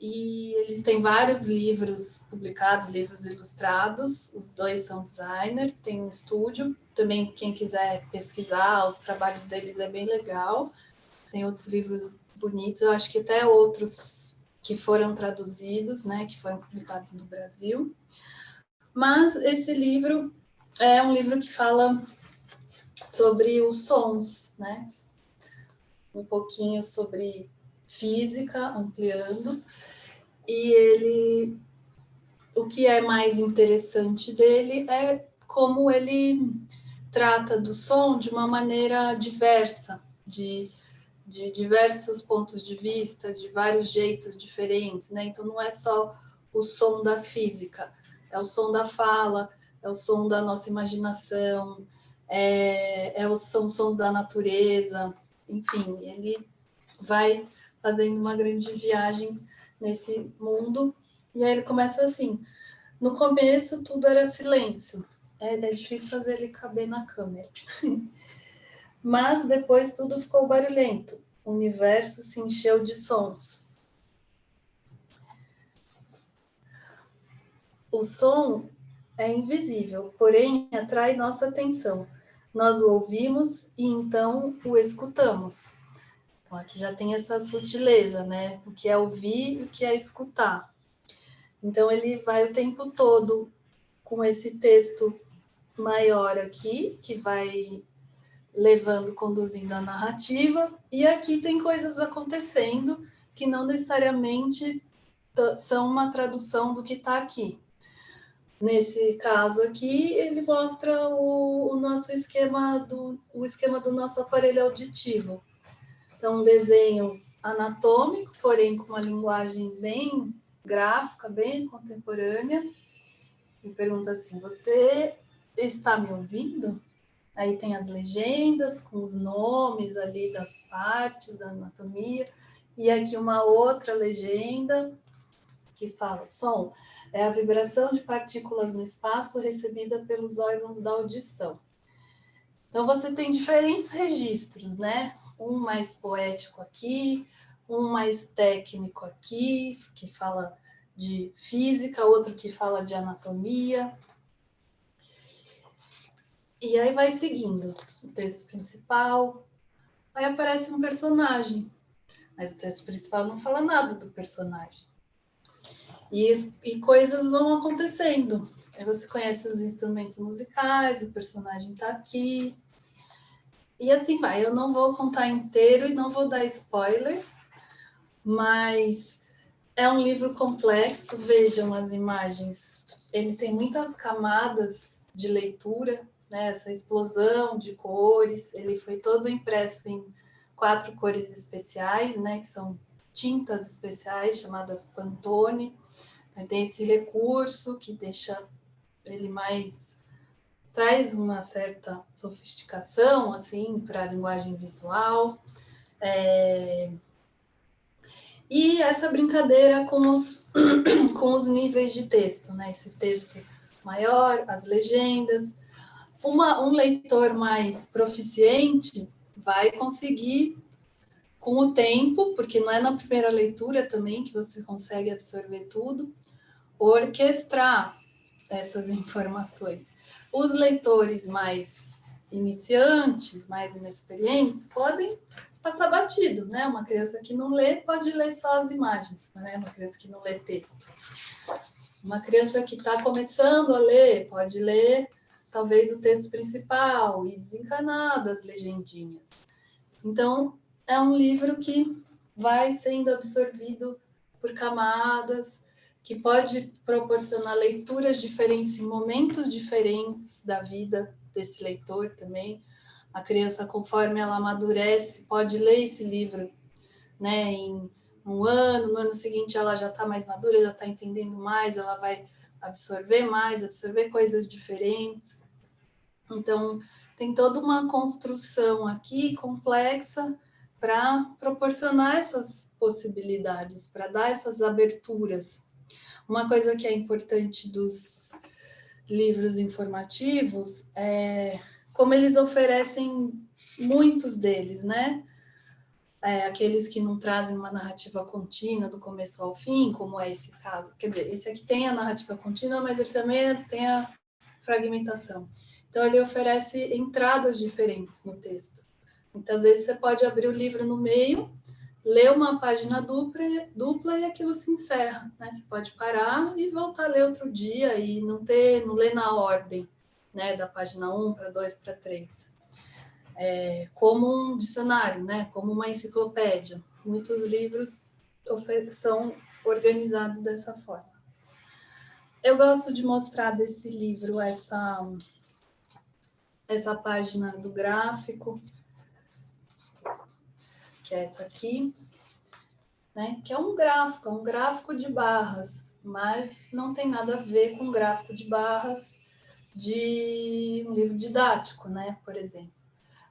E eles têm vários livros publicados, livros ilustrados, os dois são designers, tem um estúdio, também quem quiser pesquisar os trabalhos deles é bem legal, tem outros livros bonitos, eu acho que até outros que foram traduzidos, né, que foram publicados no Brasil. Mas esse livro é um livro que fala sobre os sons, né? um pouquinho sobre física, ampliando, e o que é mais interessante dele é como ele trata do som de uma maneira diversa, de diversos pontos de vista, de vários jeitos diferentes, né? Então não é só o som da física, é o som da fala, é o som da nossa imaginação, são sons da natureza, enfim, ele vai fazendo uma grande viagem nesse mundo, e aí ele começa assim, no começo tudo era silêncio, é difícil fazer ele caber na câmera, mas depois tudo ficou barulhento, o universo se encheu de sons. O som é invisível, porém atrai nossa atenção. Nós o ouvimos e então o escutamos. Então aqui já tem essa sutileza, né? O que é ouvir e o que é escutar. Então ele vai o tempo todo com esse texto maior aqui, que vai levando, conduzindo a narrativa, e aqui tem coisas acontecendo que não necessariamente são uma tradução do que está aqui. Nesse caso aqui, ele mostra o nosso esquema o esquema do nosso aparelho auditivo. Então, um desenho anatômico, porém com uma linguagem bem gráfica, bem contemporânea. E pergunta assim: você está me ouvindo? Aí tem as legendas com os nomes ali das partes da anatomia. E aqui uma outra legenda que fala: som é a vibração de partículas no espaço recebida pelos órgãos da audição. Então você tem diferentes registros, né? Um mais poético aqui, um mais técnico aqui, que fala de física, outro que fala de anatomia. E aí vai seguindo o texto principal, aí aparece um personagem, mas o texto principal não fala nada do personagem. E coisas vão acontecendo. Aí você conhece os instrumentos musicais, o personagem está aqui. E assim vai. Eu não vou contar inteiro e não vou dar spoiler, mas é um livro complexo. Vejam as imagens. Ele tem muitas camadas de leitura, né? Essa explosão de cores. Ele foi todo impresso em 4 cores especiais, né? Que são tintas especiais chamadas Pantone. Então, tem esse recurso que deixa ele traz uma certa sofisticação assim para a linguagem visual. E essa brincadeira com os níveis de texto, né? Esse texto maior, as legendas. Um leitor mais proficiente vai conseguir, com o tempo, porque não é na primeira leitura também que você consegue absorver tudo, orquestrar essas informações. Os leitores mais iniciantes, mais inexperientes, podem passar batido, né? Uma criança que não lê pode ler só as imagens, né? Uma criança que não lê texto. Uma criança que está começando a ler pode ler talvez o texto principal e desencanar das legendinhas. Então, é um livro que vai sendo absorvido por camadas, que pode proporcionar leituras diferentes em momentos diferentes da vida desse leitor também. A criança, conforme ela amadurece, pode ler esse livro, né, em um ano, no ano seguinte ela já está mais madura, já está entendendo mais, ela vai absorver mais, absorver coisas diferentes. Então, tem toda uma construção aqui complexa para proporcionar essas possibilidades, para dar essas aberturas. Uma coisa que é importante dos livros informativos é como eles oferecem muitos deles, né? Aqueles que não trazem uma narrativa contínua do começo ao fim, como é esse caso. Quer dizer, esse aqui tem a narrativa contínua, mas ele também tem a fragmentação. Então, ele oferece entradas diferentes no texto. Muitas vezes você pode abrir o livro no meio, ler uma página dupla e aquilo se encerra, né? Você pode parar e voltar a ler outro dia e não ler na ordem, né? Da página 1 para 2 para 3. como um dicionário, né? Como uma enciclopédia. Muitos livros são organizados dessa forma. Eu gosto de mostrar desse livro essa página do gráfico, que é essa aqui, né? Que é um gráfico de barras, mas não tem nada a ver com gráfico de barras de um livro didático, né? Por exemplo.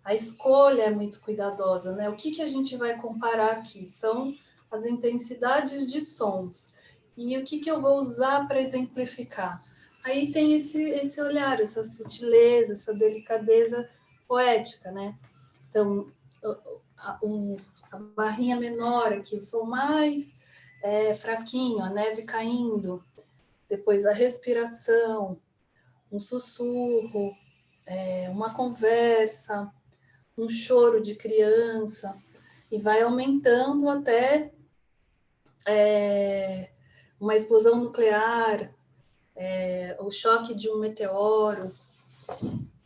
A escolha é muito cuidadosa, né? O que a gente vai comparar aqui? São as intensidades de sons. E o que eu vou usar para exemplificar? Aí tem esse olhar, essa sutileza, essa delicadeza poética, né? Então, a barrinha menor aqui, o som mais fraquinho, a neve caindo, depois a respiração, um sussurro, uma conversa, um choro de criança, e vai aumentando até uma explosão nuclear, o choque de um meteoro.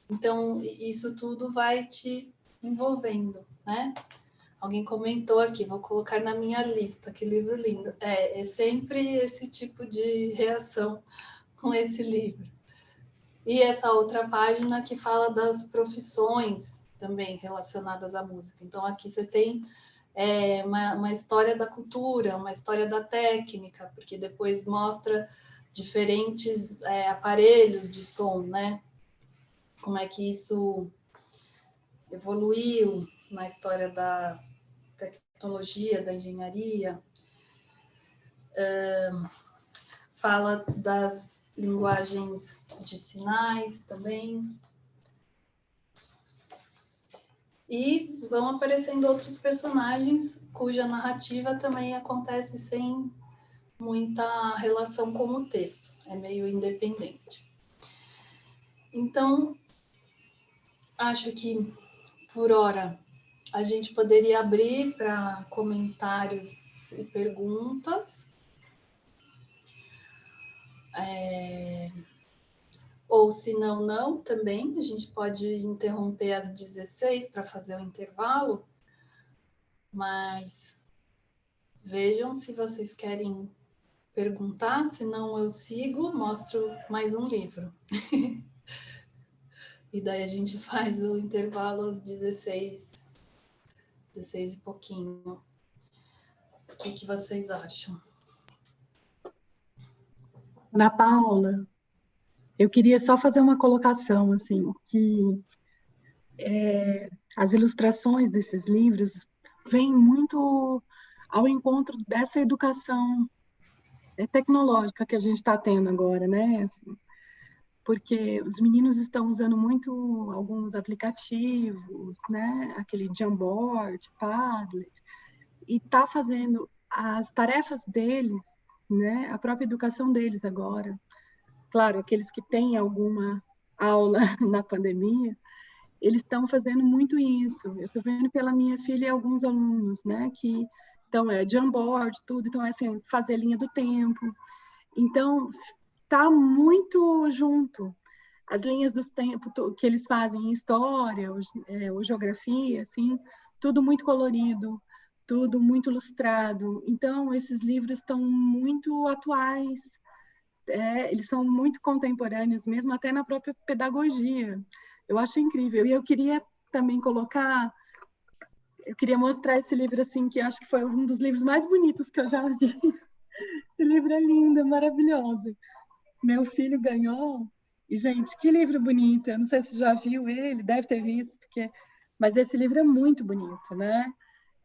Então, isso tudo vai te envolvendo, né? Alguém comentou aqui, vou colocar na minha lista, que livro lindo. É sempre esse tipo de reação com esse livro. E essa outra página que fala das profissões também relacionadas à música. Então, aqui você tem uma história da cultura, uma história da técnica, porque depois mostra diferentes aparelhos de som, né? Como é que isso evoluiu na história da tecnologia, da engenharia. Fala das linguagens de sinais também. E vão aparecendo outros personagens cuja narrativa também acontece sem muita relação com o texto, é meio independente. Então, acho que, por hora, a gente poderia abrir para comentários e perguntas. Ou se não, também. A gente pode interromper às 16 para fazer o intervalo. Mas vejam se vocês querem perguntar, senão eu sigo, mostro mais um livro. E daí a gente faz o intervalo às 16 e pouquinho. O que vocês acham? Ana Paula, eu queria só fazer uma colocação, assim, que as ilustrações desses livros vêm muito ao encontro dessa educação tecnológica que a gente está tendo agora, né? Assim, porque os meninos estão usando muito alguns aplicativos, né? Aquele Jamboard, Padlet, e está fazendo as tarefas deles, né? A própria educação deles agora. Claro, aqueles que têm alguma aula na pandemia, eles estão fazendo muito isso. Eu estou vendo pela minha filha e alguns alunos, né? Que então Jamboard, tudo, então é assim, fazer linha do tempo. Então, está muito junto. As linhas dos tempos que eles fazem em história, ou geografia, assim, tudo muito colorido, tudo muito ilustrado. Então, esses livros estão muito atuais, eles são muito contemporâneos, mesmo até na própria pedagogia. Eu acho incrível. E eu queria também eu queria mostrar esse livro, assim, que acho que foi um dos livros mais bonitos que eu já vi. Esse livro é lindo, é maravilhoso. Meu filho ganhou. E, gente, que livro bonito. Eu não sei se já viu ele, deve ter visto, mas esse livro é muito bonito, né?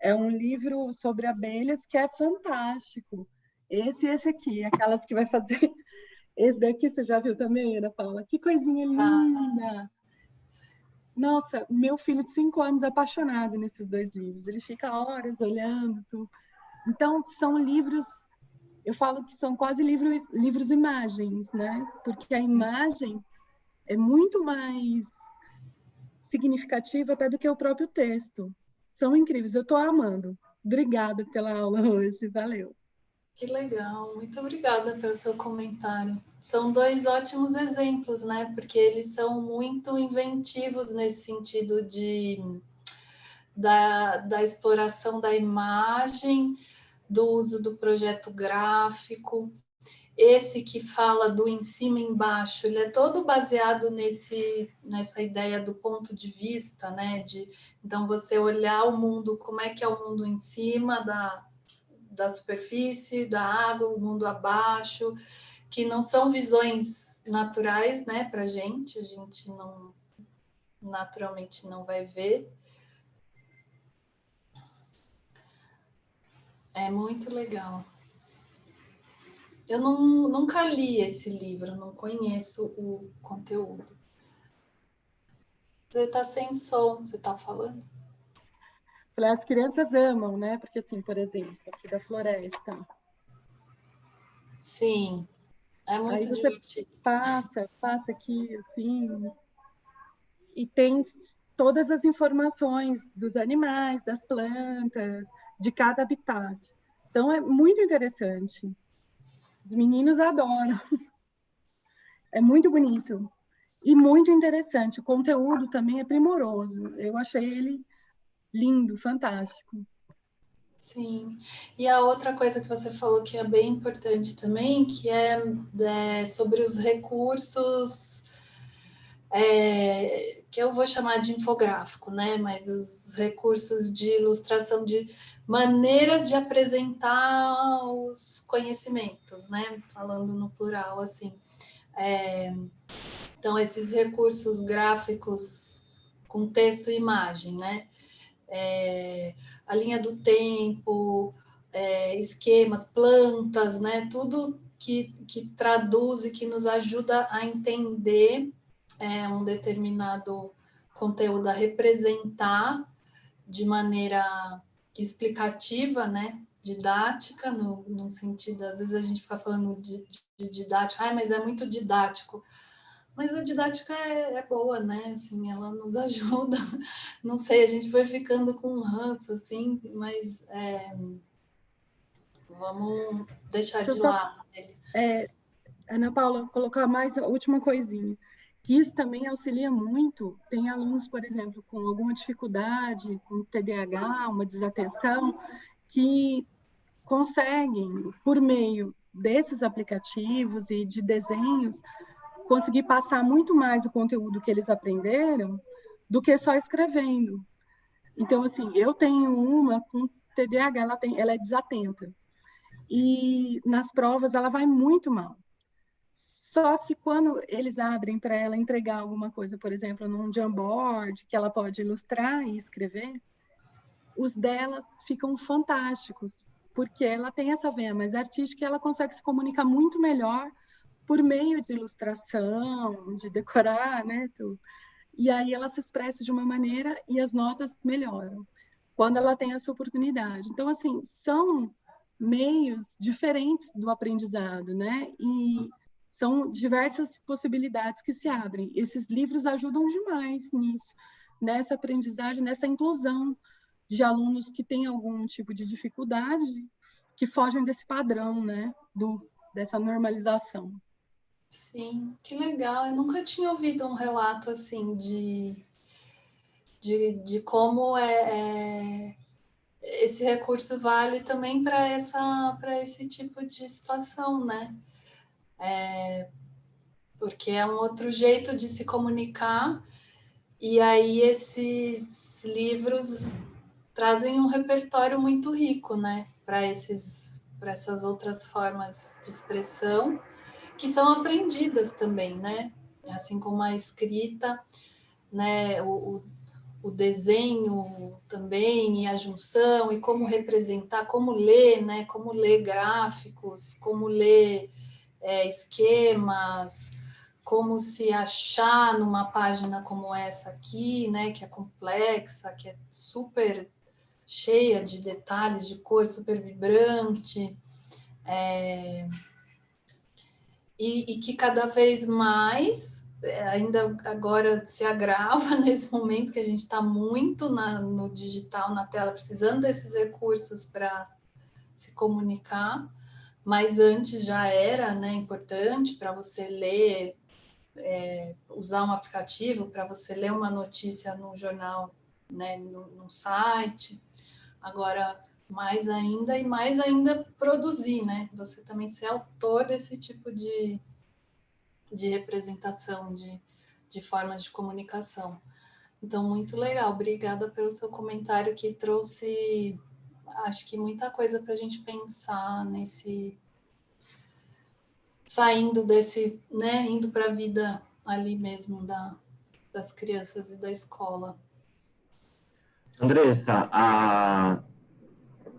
É um livro sobre abelhas que é fantástico. Esse e esse aqui, aquelas que vai fazer. Esse daqui você já viu também, Ana Paula? Que coisinha linda! Nossa, meu filho de 5 anos é apaixonado nesses 2 livros. Ele fica horas olhando. Tudo. Então, são livros, eu falo que são quase livros imagens, né? Porque a imagem é muito mais significativa até do que o próprio texto. São incríveis, eu estou amando. Obrigada pela aula hoje, valeu. Que legal, muito obrigada pelo seu comentário. São dois ótimos exemplos, né? Porque eles são muito inventivos nesse sentido da exploração da imagem, do uso do projeto gráfico. Esse que fala do em cima e embaixo, ele é todo baseado nessa ideia do ponto de vista, né? Então, você olhar o mundo, como é que é o mundo em cima da superfície, da água, o mundo abaixo, que não são visões naturais, né, para a gente não naturalmente não vai ver. É muito legal. Eu nunca li esse livro, não conheço o conteúdo. Você está sem som, você está falando? As crianças amam, né? Porque, assim, por exemplo, aqui da floresta. Sim, é Aí muito você divertido. passa aqui, assim, e tem todas as informações dos animais, das plantas, de cada habitat. Então, é muito interessante. Os meninos adoram. É muito bonito e muito interessante. O conteúdo também é primoroso. Eu achei ele lindo, fantástico. Sim. E a outra coisa que você falou que é bem importante também, que é sobre os recursos, que eu vou chamar de infográfico, né? Mas os recursos de ilustração, de maneiras de apresentar os conhecimentos, né? Falando no plural, assim. Então, esses recursos gráficos com texto e imagem, né? A linha do tempo, esquemas, plantas, né? Tudo que traduz e que nos ajuda a entender um determinado conteúdo, a representar de maneira explicativa, né? Didática, no sentido, às vezes a gente fica falando de didática, mas é muito didático. Mas a didática é boa, né? Assim, ela nos ajuda. Não sei, a gente vai ficando com um ranço, assim, mas vamos deixar Deixa eu de só, lado ele. Ana Paula, colocar mais a última coisinha. Que isso também auxilia muito. Tem alunos, por exemplo, com alguma dificuldade, com TDAH, uma desatenção, que conseguem, por meio desses aplicativos e de desenhos, conseguir passar muito mais o conteúdo que eles aprenderam do que só escrevendo. Então, assim, eu tenho uma com TDAH, ela é desatenta. E nas provas ela vai muito mal. Só que quando eles abrem para ela entregar alguma coisa, por exemplo, num Jamboard, que ela pode ilustrar e escrever, os dela ficam fantásticos, porque ela tem essa veia mais artística e ela consegue se comunicar muito melhor por meio de ilustração, de decorar, né? Tudo. E aí ela se expressa de uma maneira e as notas melhoram, quando ela tem essa oportunidade. Então, assim, são meios diferentes do aprendizado, né? E são diversas possibilidades que se abrem. Esses livros ajudam demais nisso, nessa aprendizagem, nessa inclusão de alunos que têm algum tipo de dificuldade, que fogem desse padrão, né? Dessa normalização. Sim, que legal. Eu nunca tinha ouvido um relato assim de como esse recurso vale também para esse tipo de situação, né? Porque é um outro jeito de se comunicar, e aí esses livros trazem um repertório muito rico, né? Para essas outras formas de expressão que são aprendidas também, né? Assim como a escrita, né? O desenho também, e a junção, e como representar, como ler, né? Como ler gráficos, como ler esquemas, como se achar numa página como essa aqui, né? Que é complexa, que é super cheia de detalhes, de cor, super vibrante. E que cada vez mais, ainda agora se agrava nesse momento que a gente está muito no digital, na tela, precisando desses recursos para se comunicar, mas antes já era, né, importante para você ler, usar um aplicativo, para você ler uma notícia no jornal, né, no site. Agora, mais ainda produzir, né? Você também ser autor desse tipo de representação, de formas de comunicação. Então, muito legal. Obrigada pelo seu comentário que trouxe, acho que muita coisa para a gente pensar saindo desse, né, indo para a vida ali mesmo das crianças e da escola. Andressa,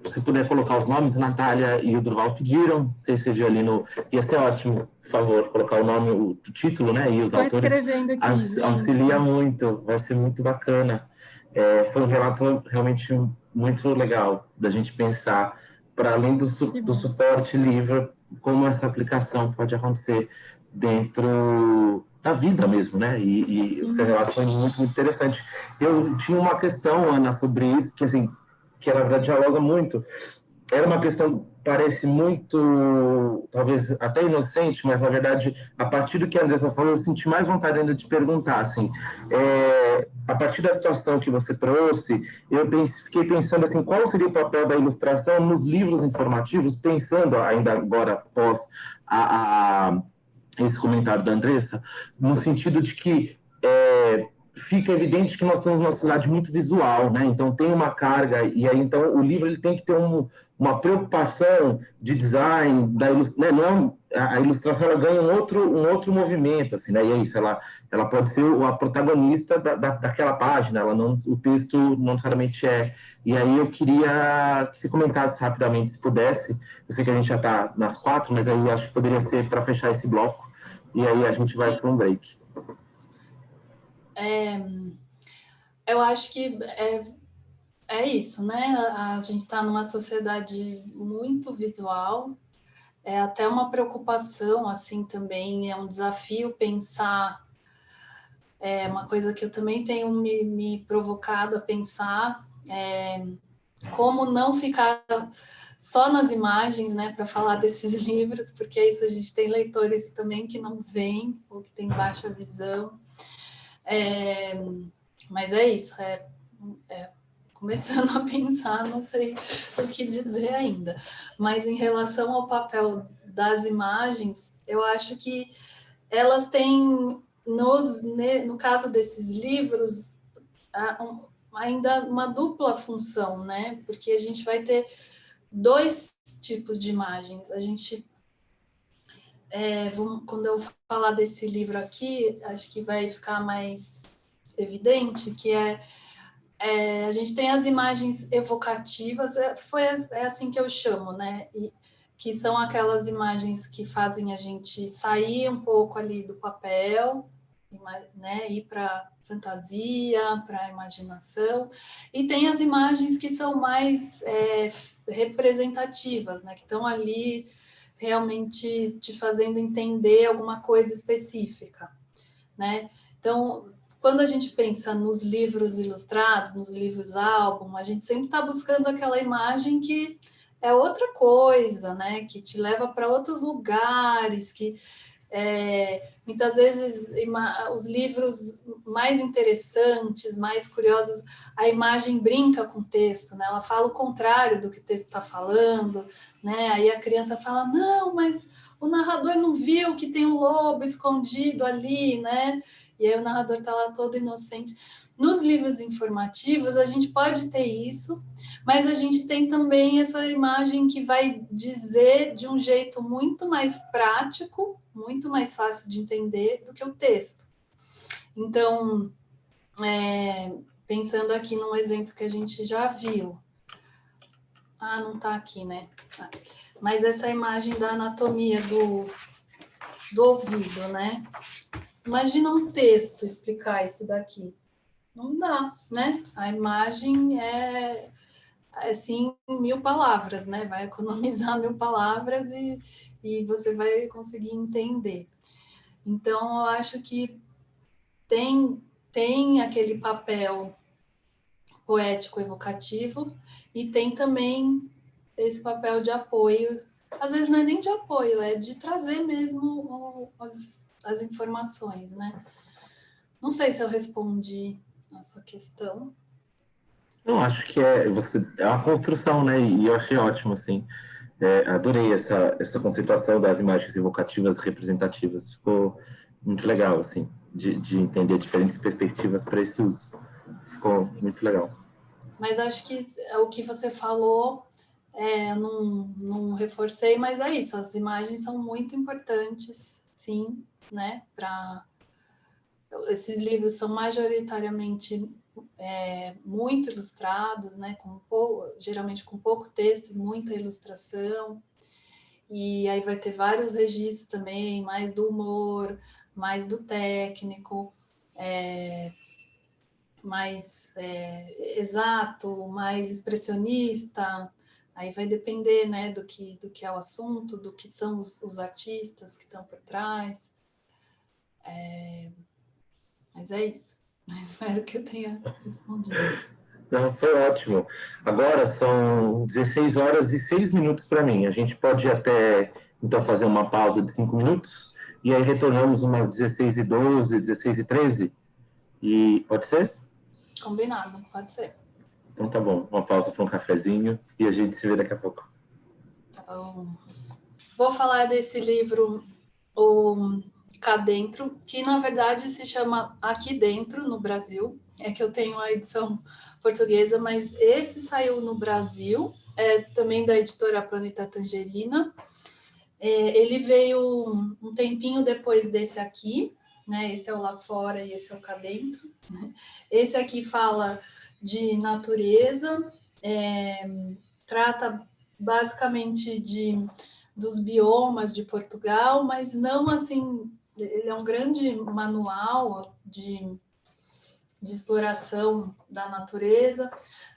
se puder colocar os nomes, a Natália e o Durval pediram, não sei se você viu ali no... Ia ser ótimo, por favor, colocar o nome, o título, né, e os Estou autores. escrevendo aqui, gente. Auxilia muito, vai ser muito bacana. Foi um relato realmente muito legal da gente pensar, para além do suporte livre, como essa aplicação pode acontecer dentro da vida mesmo, né? E o seu relato foi muito, muito interessante. Eu tinha uma questão, Ana, sobre isso, que assim, que na verdade dialoga muito. Era uma questão, parece muito, talvez até inocente, mas na verdade, a partir do que a Andressa falou, eu senti mais vontade ainda de perguntar, assim, a partir da situação que você trouxe, fiquei pensando assim, qual seria o papel da ilustração nos livros informativos, pensando ainda agora após esse comentário da Andressa, no sentido de que fica evidente que nós temos uma sociedade muito visual, né? Então tem uma carga, e aí então o livro ele tem que ter uma preocupação de design, né? Não, a ilustração ela ganha um outro movimento, assim, né? E é isso, ela pode ser a protagonista daquela página, ela não, o texto não necessariamente é. E aí eu queria que você comentasse rapidamente, se pudesse. Eu sei que a gente já está nas 4, mas aí acho que poderia ser para fechar esse bloco, e aí a gente vai para um break. Eu acho que é isso, né? A gente está numa sociedade muito visual, é até uma preocupação, assim, também, é um desafio pensar, uma coisa que eu também tenho me provocado a pensar, como não ficar só nas imagens, né, para falar desses livros, porque é isso, a gente tem leitores também que não veem, ou que têm baixa visão, mas é isso, começando a pensar, não sei o que dizer ainda. Mas em relação ao papel das imagens, eu acho que elas têm, no caso desses livros, ainda uma dupla função, né? Porque a gente vai ter dois tipos de imagens. A gente, quando eu falar desse livro aqui, acho que vai ficar mais evidente, que a gente tem as imagens evocativas, é assim que eu chamo, né? E, que são aquelas imagens que fazem a gente sair um pouco ali do papel, né? Ir para fantasia, para a imaginação. E tem as imagens que são mais representativas, né? Que estão ali realmente te fazendo entender alguma coisa específica, né? Então, quando a gente pensa nos livros ilustrados, nos livros álbum, a gente sempre está buscando aquela imagem que é outra coisa, né? Que te leva para outros lugares, que muitas vezes os livros mais interessantes, mais curiosos, a imagem brinca com o texto, né? Ela fala o contrário do que o texto está falando, né? Aí a criança fala, não, mas o narrador não viu que tem um lobo escondido ali, né? E aí o narrador está lá todo inocente. Nos livros informativos, a gente pode ter isso, mas a gente tem também essa imagem que vai dizer de um jeito muito mais prático, muito mais fácil de entender do que o texto. Então, pensando aqui num exemplo que a gente já viu. Não está aqui, né? Mas essa imagem da anatomia do ouvido, né? Imagina um texto explicar isso daqui. Não dá, né? A imagem é assim, 1000 palavras, né? Vai economizar 1000 palavras e você vai conseguir entender. Então, eu acho que tem aquele papel poético evocativo e tem também esse papel de apoio às vezes não é nem de apoio, é de trazer mesmo as informações, né? Não sei se eu respondi a sua questão. Eu acho que é uma construção, né? E eu achei ótimo, assim. Adorei essa conceituação das imagens evocativas representativas. Ficou muito legal, assim, de entender diferentes perspectivas para esse uso. Ficou muito legal. Mas acho que o que você falou, não reforcei, mas é isso. As imagens são muito importantes, sim, né? Esses livros são majoritariamente muito ilustrados, né? Geralmente com pouco texto, muita ilustração. E aí vai ter vários registros também, mais do humor, mais do técnico, mais exato, mais expressionista. Aí vai depender, né, do que é o assunto, do que são os artistas que estão por trás. Mas é isso. Espero que eu tenha respondido. Não, foi ótimo. Agora são 16 horas e 6 minutos para mim. A gente pode até, então, fazer uma pausa de 5 minutos e aí retornamos umas 16h12, 16h13. E pode ser? Combinado, pode ser. Então tá bom. Uma pausa para um cafezinho e a gente se vê daqui a pouco. Tá bom. Vou falar desse livro, o Cá Dentro, que na verdade se chama Aqui Dentro, no Brasil. É que eu tenho a edição portuguesa, mas esse saiu no Brasil, também da editora Planeta Tangerina. Ele veio um tempinho depois desse aqui, né? Esse é o Lá Fora e esse é o Cá Dentro. Esse aqui fala de natureza, trata basicamente dos biomas de Portugal, mas não assim, ele é um grande manual de exploração da natureza,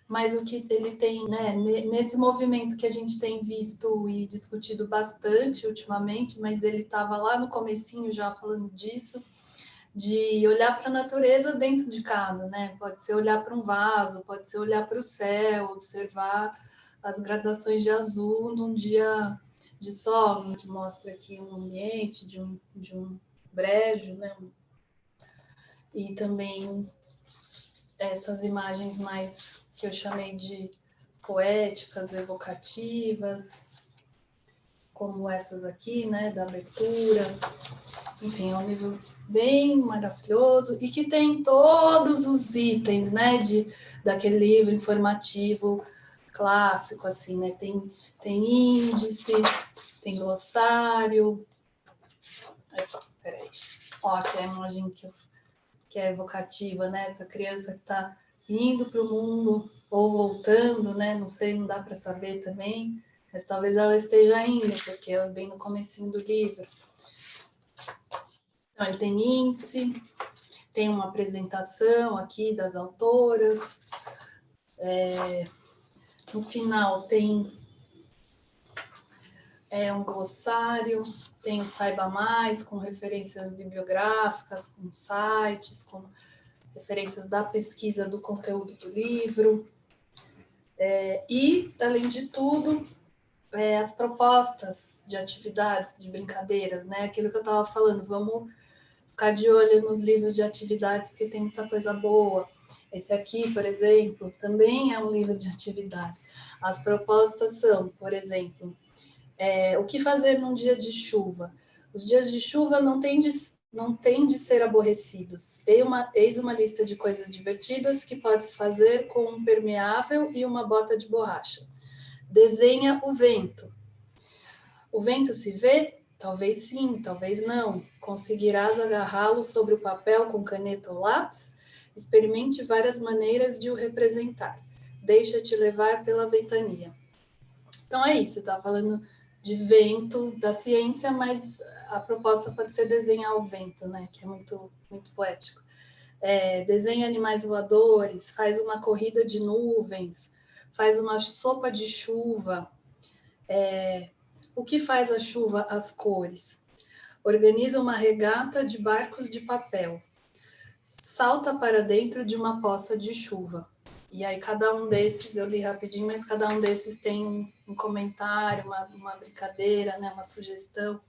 mas o que ele tem, né, nesse movimento que a gente tem visto e discutido bastante ultimamente, mas ele estava lá no comecinho já falando disso, de olhar para a natureza dentro de casa, né? Pode ser olhar para um vaso, pode ser olhar para o céu, observar as gradações de azul num dia de sol, que mostra aqui um ambiente de um brejo, né? E também essas imagens mais que eu chamei de poéticas, evocativas, como essas aqui, né, da abertura. Enfim, é um livro bem maravilhoso e que tem todos os itens, né, daquele livro informativo clássico, assim, né, tem índice, tem glossário. Peraí. Ó, aqui é a imagem que é evocativa, né, essa criança que está indo para o mundo ou voltando, né, não sei, não dá para saber também, mas talvez ela esteja indo, porque é bem no comecinho do livro. Então, ele tem índice, tem uma apresentação aqui das autoras, no final tem um glossário, tem o Saiba Mais, com referências bibliográficas, com sites, com referências da pesquisa do conteúdo do livro, e, além de tudo, as propostas de atividades, de brincadeiras, né? Aquilo que eu estava falando, vamos ficar de olho nos livros de atividades, porque tem muita coisa boa. Esse aqui, por exemplo, também é um livro de atividades. As propostas são, por exemplo, o que fazer num dia de chuva? Os dias de chuva não têm de ser aborrecidos. Eis uma lista de coisas divertidas que podes fazer com um permeável e uma bota de borracha. Desenha o vento. O vento se vê? Talvez sim, talvez não. Conseguirás agarrá-lo sobre o papel com caneta ou lápis? Experimente várias maneiras de o representar. Deixa-te levar pela ventania. Então é isso, tá falando de vento da ciência, mas a proposta pode ser desenhar o vento, né? Que é muito, muito poético. Desenha animais voadores, faz uma corrida de nuvens, faz uma sopa de chuva. O que faz a chuva? As cores. Organiza uma regata de barcos de papel. salta para dentro de uma poça de chuva. E aí cada um desses, eu li rapidinho, mas cada um desses tem um comentário, uma brincadeira, né, uma sugestão.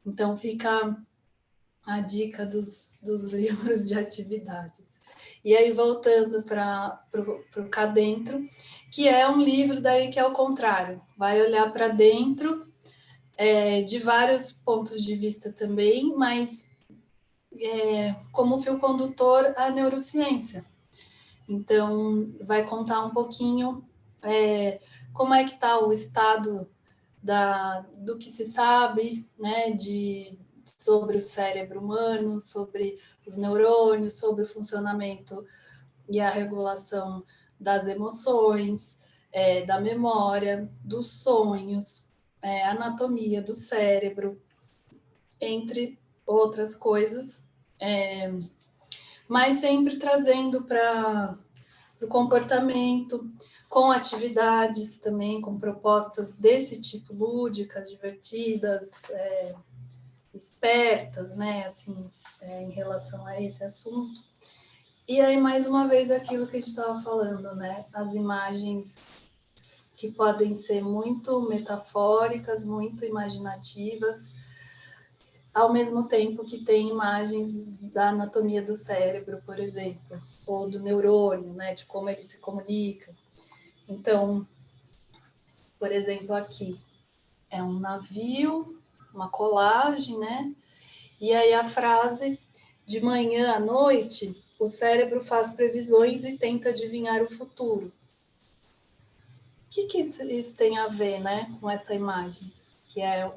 Então fica a dica dos livros de atividades. E aí voltando para o Cá Dentro, que é um livro daí que é o contrário, vai olhar para dentro de vários pontos de vista também, mas como fio condutor a neurociência. Então, vai contar um pouquinho como é que está o estado do que se sabe, né, sobre o cérebro humano, sobre os neurônios, sobre o funcionamento e a regulação das emoções, da memória, dos sonhos, anatomia do cérebro, entre outras coisas, mas sempre trazendo para o comportamento, com atividades também, com propostas desse tipo, lúdicas, divertidas, espertas, né, assim, em relação a esse assunto. E aí, mais uma vez, aquilo que a gente estava falando, né, as imagens que podem ser muito metafóricas, muito imaginativas, ao mesmo tempo que tem imagens da anatomia do cérebro, por exemplo, ou do neurônio, né, de como ele se comunica. Então, por exemplo, aqui é um navio, uma colagem, né? E aí a frase: de manhã à noite, o cérebro faz previsões e tenta adivinhar o futuro. O que isso tem a ver, né, com essa imagem? Que é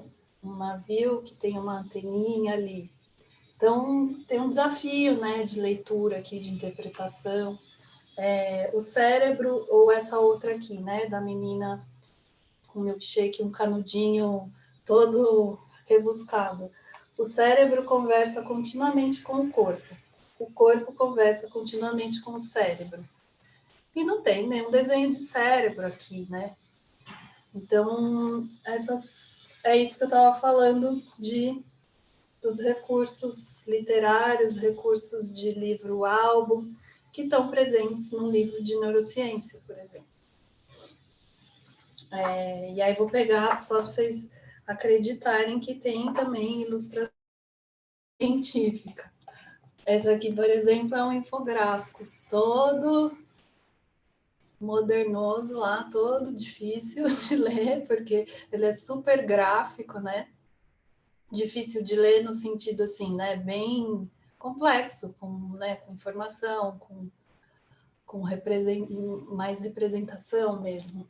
um navio que tem uma anteninha ali. Então, tem um desafio, né, de leitura aqui, de interpretação. O cérebro, ou essa outra aqui, né, da menina com milkshake, um canudinho todo rebuscado. O cérebro conversa continuamente com o corpo conversa continuamente com o cérebro. E não tem nenhum desenho de cérebro aqui, né? Então, é isso que eu estava falando dos recursos literários, recursos de livro-álbum, que estão presentes num livro de neurociência, por exemplo. E aí vou pegar só para vocês acreditarem que tem também ilustração científica. Essa aqui, por exemplo, é um infográfico todo modernoso lá, todo difícil de ler, porque ele é super gráfico, né? Difícil de ler no sentido assim, né? Bem complexo, né? Com informação, com mais representação mesmo.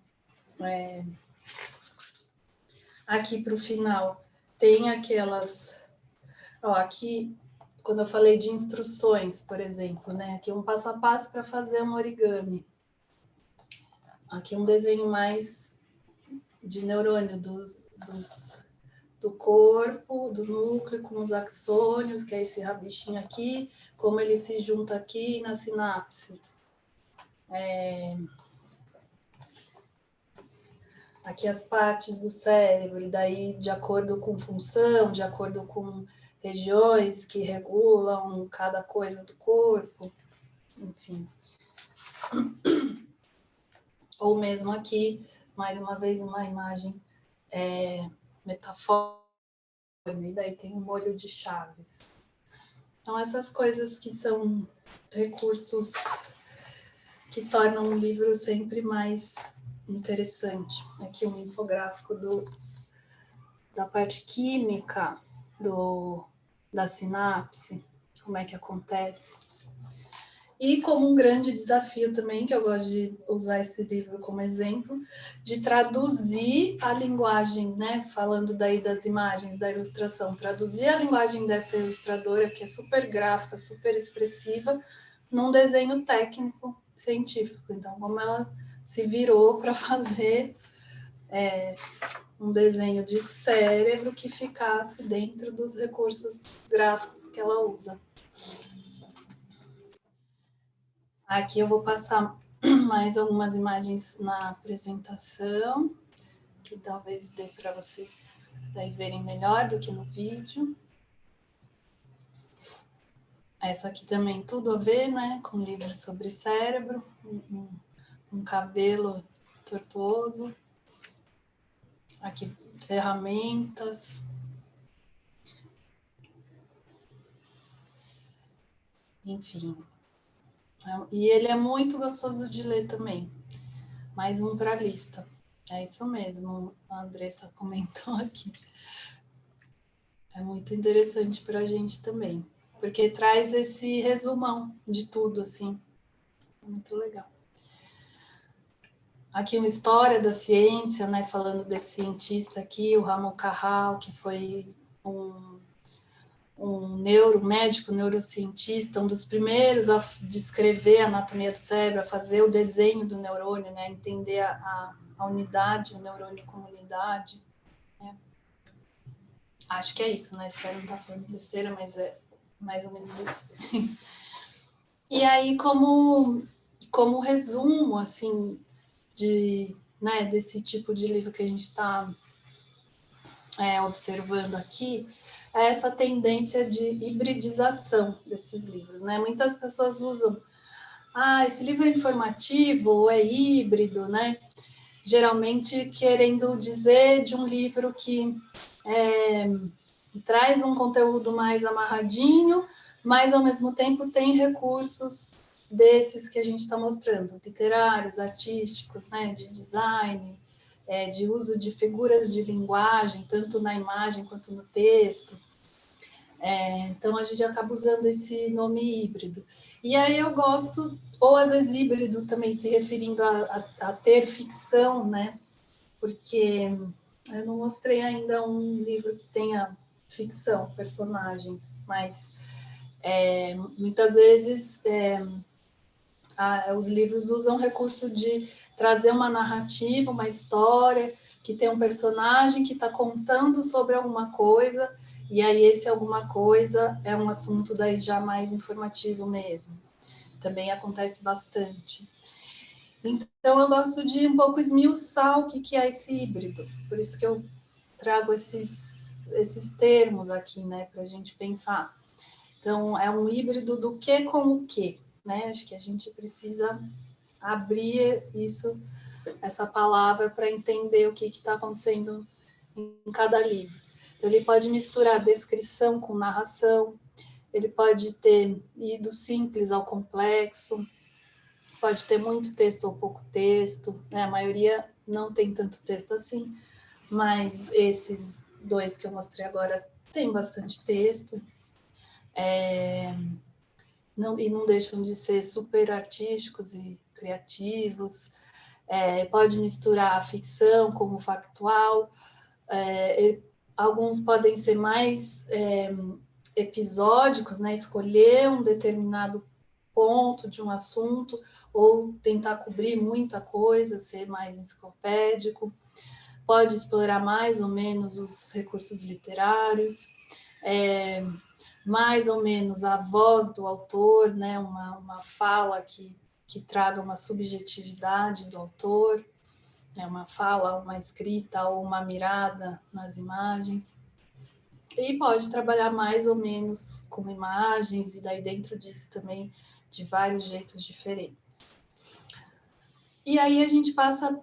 Aqui para o final tem aquelas... Ó, aqui, quando eu falei de instruções, por exemplo, né? Aqui um passo a passo para fazer um origami. Aqui um desenho mais de neurônio do corpo, do núcleo, com os axônios, que é esse rabichinho aqui, como ele se junta aqui na sinapse. Aqui as partes do cérebro, e daí de acordo com função, de acordo com regiões que regulam cada coisa do corpo, enfim. Ou mesmo aqui, mais uma vez, uma imagem metafórica, e daí tem um molho de chaves. Então, essas coisas que são recursos que tornam o livro sempre mais interessante. Aqui um infográfico da parte química da sinapse, como é que acontece. E como um grande desafio também, que eu gosto de usar esse livro como exemplo, de traduzir a linguagem, né? Falando daí das imagens, da ilustração, traduzir a linguagem dessa ilustradora, que é super gráfica, super expressiva, num desenho técnico científico. Então, como ela se virou para fazer um desenho de cérebro que ficasse dentro dos recursos gráficos que ela usa. Aqui eu vou passar mais algumas imagens na apresentação, que talvez dê para vocês daí verem melhor do que no vídeo. Essa aqui também tudo a ver, né, com livros sobre cérebro, um cabelo tortuoso. Aqui, ferramentas. Enfim. E ele é muito gostoso de ler também. Mais um para a lista. É isso mesmo, a Andressa comentou aqui. É muito interessante para a gente também, porque traz esse resumão de tudo, assim. Muito legal. Aqui uma história da ciência, né, falando desse cientista aqui, o Ramon Carral, que foi um médico neurocientista, um dos primeiros a descrever a anatomia do cérebro, a fazer o desenho do neurônio, né, entender a unidade, o neurônio como unidade. Né. Acho que é isso, né? Espero não estar falando besteira, mas é mais ou menos isso. E aí, como resumo, assim, né, desse tipo de livro que a gente está observando aqui, é essa tendência de hibridização desses livros, né? Muitas pessoas usam, esse livro é informativo ou é híbrido, né? Geralmente querendo dizer de um livro que traz um conteúdo mais amarradinho, mas ao mesmo tempo tem recursos desses que a gente está mostrando, literários, artísticos, né, de design, de uso de figuras de linguagem, tanto na imagem quanto no texto. Então a gente acaba usando esse nome híbrido. E aí eu gosto, ou às vezes híbrido também se referindo a ter ficção, né? Porque eu não mostrei ainda um livro que tenha ficção, personagens, mas muitas vezes os livros usam o recurso de trazer uma narrativa, uma história, que tem um personagem que está contando sobre alguma coisa, e aí esse alguma coisa é um assunto daí já mais informativo mesmo. Também acontece bastante. Então eu gosto de um pouco esmiuçar o que é esse híbrido, por isso que eu trago esses termos aqui, né, para a gente pensar. Então, é um híbrido do que com o que, né? Acho que a gente precisa abrir essa palavra para entender o que está acontecendo em cada livro. Então, ele pode misturar descrição com narração, ele pode ter ido simples ao complexo, pode ter muito texto ou pouco texto, né? A maioria não tem tanto texto assim, mas esses dois que eu mostrei agora tem bastante texto, e não deixam de ser super artísticos e criativos. Pode misturar a ficção com o factual, alguns podem ser mais episódicos, né? Escolher um determinado ponto de um assunto ou tentar cobrir muita coisa, ser mais enciclopédico. Pode explorar mais ou menos os recursos literários, mais ou menos a voz do autor, né? Uma fala que traga uma subjetividade do autor, uma fala, uma escrita ou uma mirada nas imagens. E pode trabalhar mais ou menos com imagens, e daí dentro disso também de vários jeitos diferentes. E aí a gente passa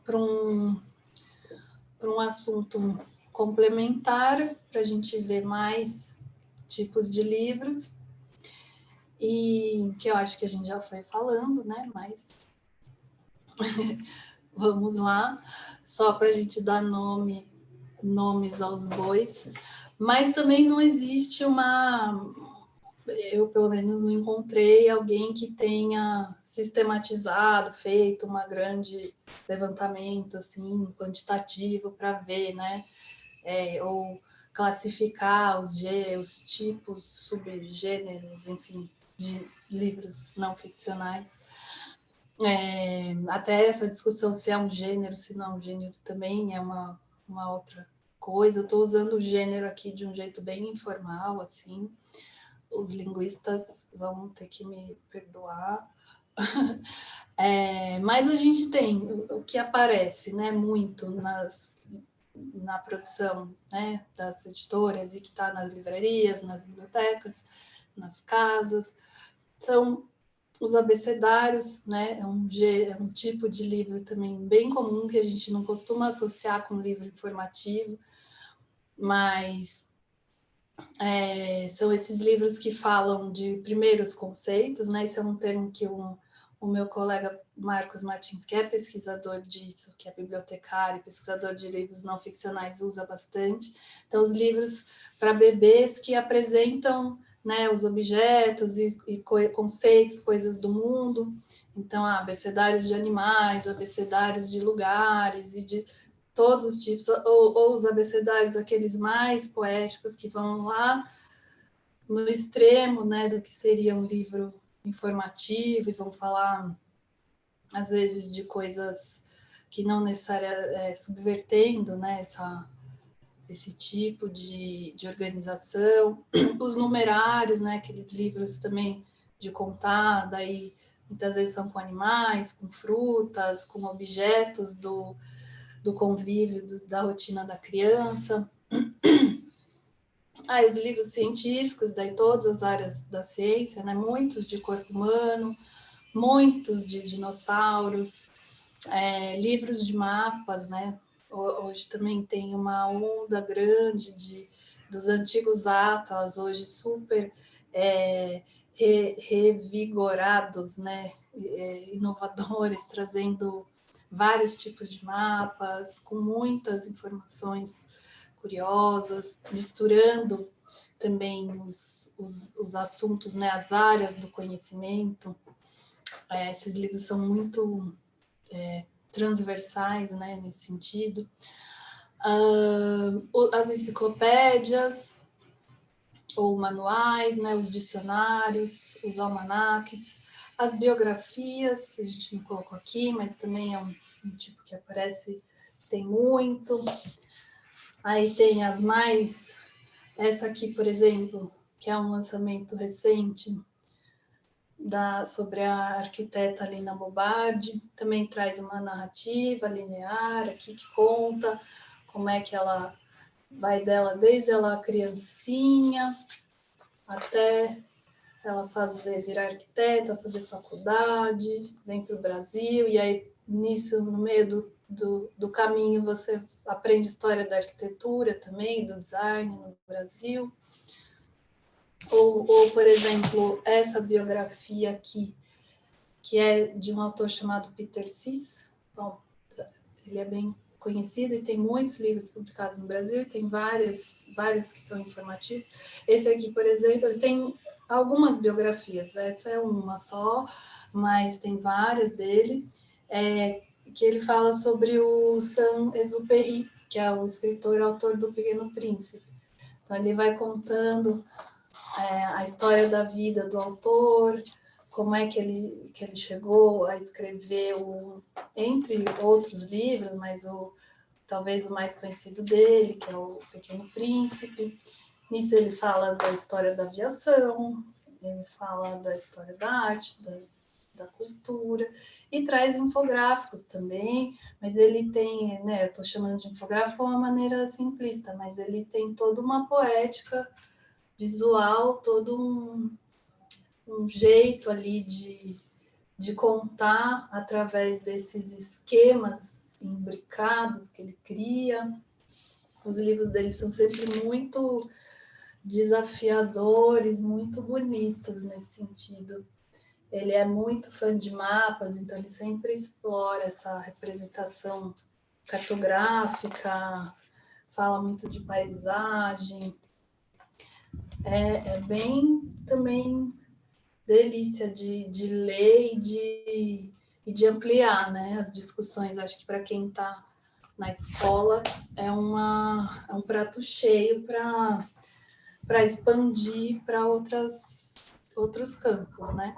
para um assunto complementar, para a gente ver mais tipos de livros, e que eu acho que a gente já foi falando, né? Mas vamos lá, só para a gente dar nomes aos bois. Mas também não existe eu pelo menos não encontrei alguém que tenha sistematizado, feito uma grande levantamento assim quantitativo para ver, né? Ou classificar os tipos, subgêneros, enfim, de livros não ficcionais. Até essa discussão se é um gênero, se não é um gênero também é uma outra coisa. Eu estou usando o gênero aqui de um jeito bem informal, assim. Os linguistas vão ter que me perdoar. Mas a gente tem o que aparece, né, muito na produção, né, das editoras e que está nas livrarias, nas bibliotecas, nas casas. São os abecedários, né, é um tipo de livro também bem comum, que a gente não costuma associar com livro informativo, mas são esses livros que falam de primeiros conceitos, né? Esse é um termo que o meu colega Marcos Martins, que é pesquisador disso, que é bibliotecário, pesquisador de livros não ficcionais, usa bastante. Então, os livros para bebês que apresentam, né, os objetos e conceitos, coisas do mundo. Então, abecedários de animais, abecedários de lugares e de todos os tipos, ou os abecedários, aqueles mais poéticos que vão lá no extremo, né, do que seria um livro informativo e vão falar, às vezes, de coisas que não necessariamente subvertendo, né, esse tipo de organização. Os numerários, né, aqueles livros também de contar, daí muitas vezes são com animais, com frutas, com objetos do convívio, da rotina da criança. E os livros científicos, daí todas as áreas da ciência, né? Muitos de corpo humano, muitos de dinossauros, livros de mapas, né? Hoje também tem uma onda grande dos antigos atlas, hoje super revigorados, né? Inovadores, trazendo vários tipos de mapas, com muitas informações curiosas, misturando também os assuntos, né, as áreas do conhecimento. Esses livros são muito transversais, né, nesse sentido. As enciclopédias ou manuais, né, os dicionários, os almanaques, as biografias, a gente não colocou aqui, mas também é um tipo que aparece, tem muito. Aí tem as mais... Essa aqui, por exemplo, que é um lançamento recente sobre a arquiteta Lina Bobardi, também traz uma narrativa linear aqui que conta como é que ela vai dela desde ela criancinha até ela virar arquiteta, fazer faculdade, vem para o Brasil, e aí nisso, no meio do caminho, você aprende história da arquitetura também, do design no Brasil. Ou, por exemplo, essa biografia aqui, que é de um autor chamado Peter Sis. Bom, ele é bem conhecido e tem muitos livros publicados no Brasil, e tem vários que são informativos. Esse aqui, por exemplo, ele tem algumas biografias, essa é uma só, mas tem várias dele, que ele fala sobre o Saint-Exupéry, que é o escritor e autor do Pequeno Príncipe. Então, ele vai contando a história da vida do autor, como é que ele chegou a escrever, entre outros livros, mas talvez o mais conhecido dele, que é o Pequeno Príncipe. Nisso ele fala da história da aviação, ele fala da história da arte, da cultura, e traz infográficos também, mas ele tem, né, eu estou chamando de infográfico de uma maneira simplista, mas ele tem toda uma poética visual, todo um jeito ali de contar através desses esquemas imbricados que ele cria. Os livros dele são sempre muito desafiadores, muito bonitos nesse sentido. Ele é muito fã de mapas, então ele sempre explora essa representação cartográfica, fala muito de paisagem. É bem também delícia de ler e de ampliar, né, as discussões. Acho que para quem está na escola é um prato cheio para expandir para outros campos, né?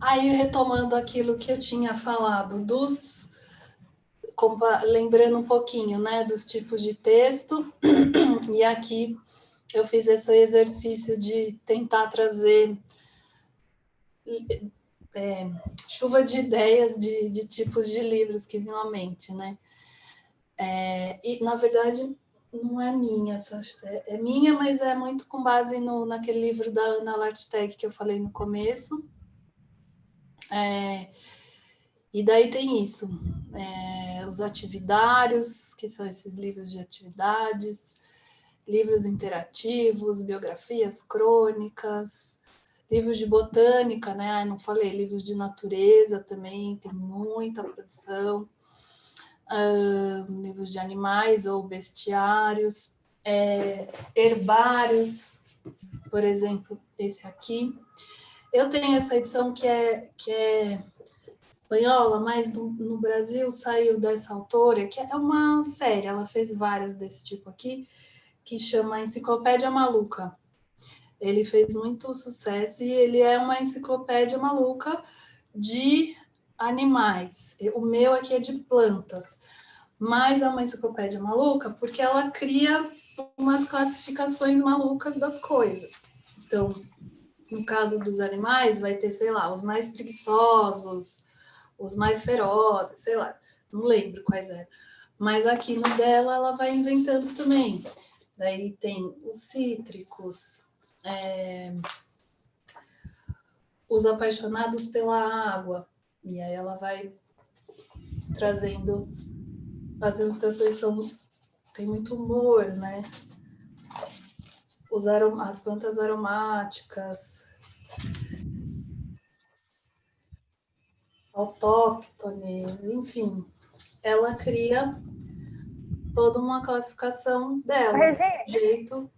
Aí, retomando aquilo que eu tinha falado, lembrando um pouquinho, né, dos tipos de texto, e aqui eu fiz esse exercício de tentar trazer chuva de ideias de tipos de livros que vinham à mente, né? E, na verdade, não é minha, é minha, mas é muito com base naquele livro da Ana Larteg que eu falei no começo. E daí tem isso, os atividários, que são esses livros de atividades, livros interativos, biografias crônicas, livros de botânica, né? Não falei, livros de natureza também, tem muita produção, livros de animais ou bestiários, herbários, por exemplo, esse aqui. Eu tenho essa edição que é espanhola, mas no Brasil saiu dessa autora, que é uma série, ela fez vários desse tipo aqui, que chama Enciclopédia Maluca. Ele fez muito sucesso e ele é uma enciclopédia maluca de animais. O meu aqui é de plantas, mas é uma enciclopédia maluca porque ela cria umas classificações malucas das coisas. Então, no caso dos animais, vai ter, sei lá, os mais preguiçosos, os mais ferozes, sei lá, não lembro quais eram. Mas aqui no dela, ela vai inventando também. Daí tem os cítricos, os apaixonados pela água. E aí ela vai trazendo... As ilustrações tem muito humor, né? As plantas aromáticas, autóctones, enfim. Ela cria toda uma classificação dela, um jeito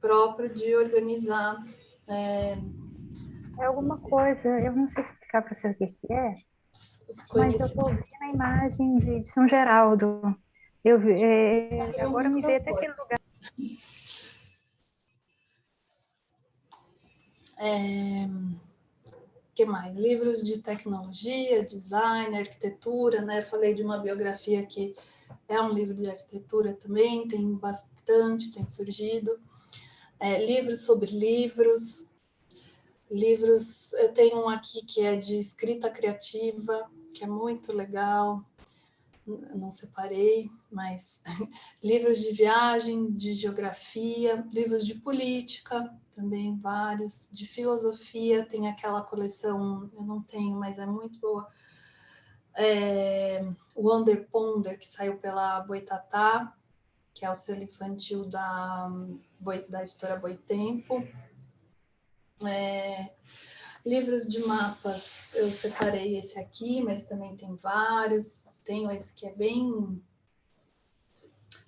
próprio de organizar. É alguma coisa, eu não sei explicar para você o que é, mas eu estou vendo a imagem de São Geraldo. Agora me veio até aquele lugar. Que mais? Livros de tecnologia, design, arquitetura, né? Falei de uma biografia que é um livro de arquitetura também, tem bastante, tem surgido. Livros sobre livros. Eu tenho um aqui que é de escrita criativa, que é muito legal. Não separei, mas livros de viagem, de geografia, livros de política, também vários, de filosofia, tem aquela coleção, eu não tenho, mas é muito boa, o Wonder Ponder, que saiu pela Boitatá, que é o selo infantil da editora Boitempo. Livros de mapas, eu separei esse aqui, mas também tem vários. Tenho esse que é bem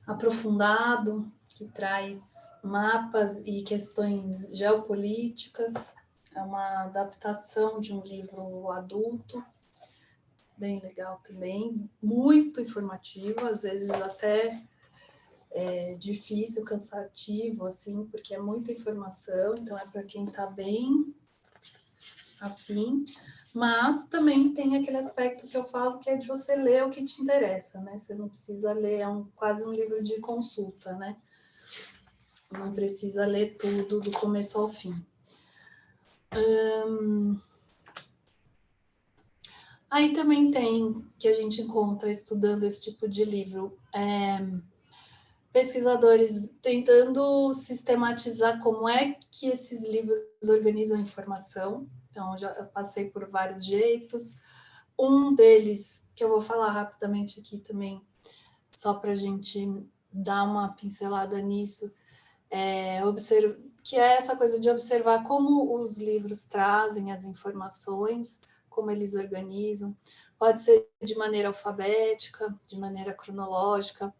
aprofundado, que traz mapas e questões geopolíticas. É uma adaptação de um livro adulto, bem legal também, muito informativo, às vezes até difícil, cansativo, assim, porque é muita informação, então é para quem está bem afim, mas também tem aquele aspecto que eu falo que é de você ler o que te interessa, né? Você não precisa ler, quase um livro de consulta, né? Não precisa ler tudo do começo ao fim. Aí também tem, que a gente encontra estudando esse tipo de livro, pesquisadores tentando sistematizar como é que esses livros organizam a informação. Então, eu passei por vários jeitos. Um deles, que eu vou falar rapidamente aqui também, só para a gente dar uma pincelada nisso, que é essa coisa de observar como os livros trazem as informações, como eles organizam. Pode ser de maneira alfabética, de maneira cronológica,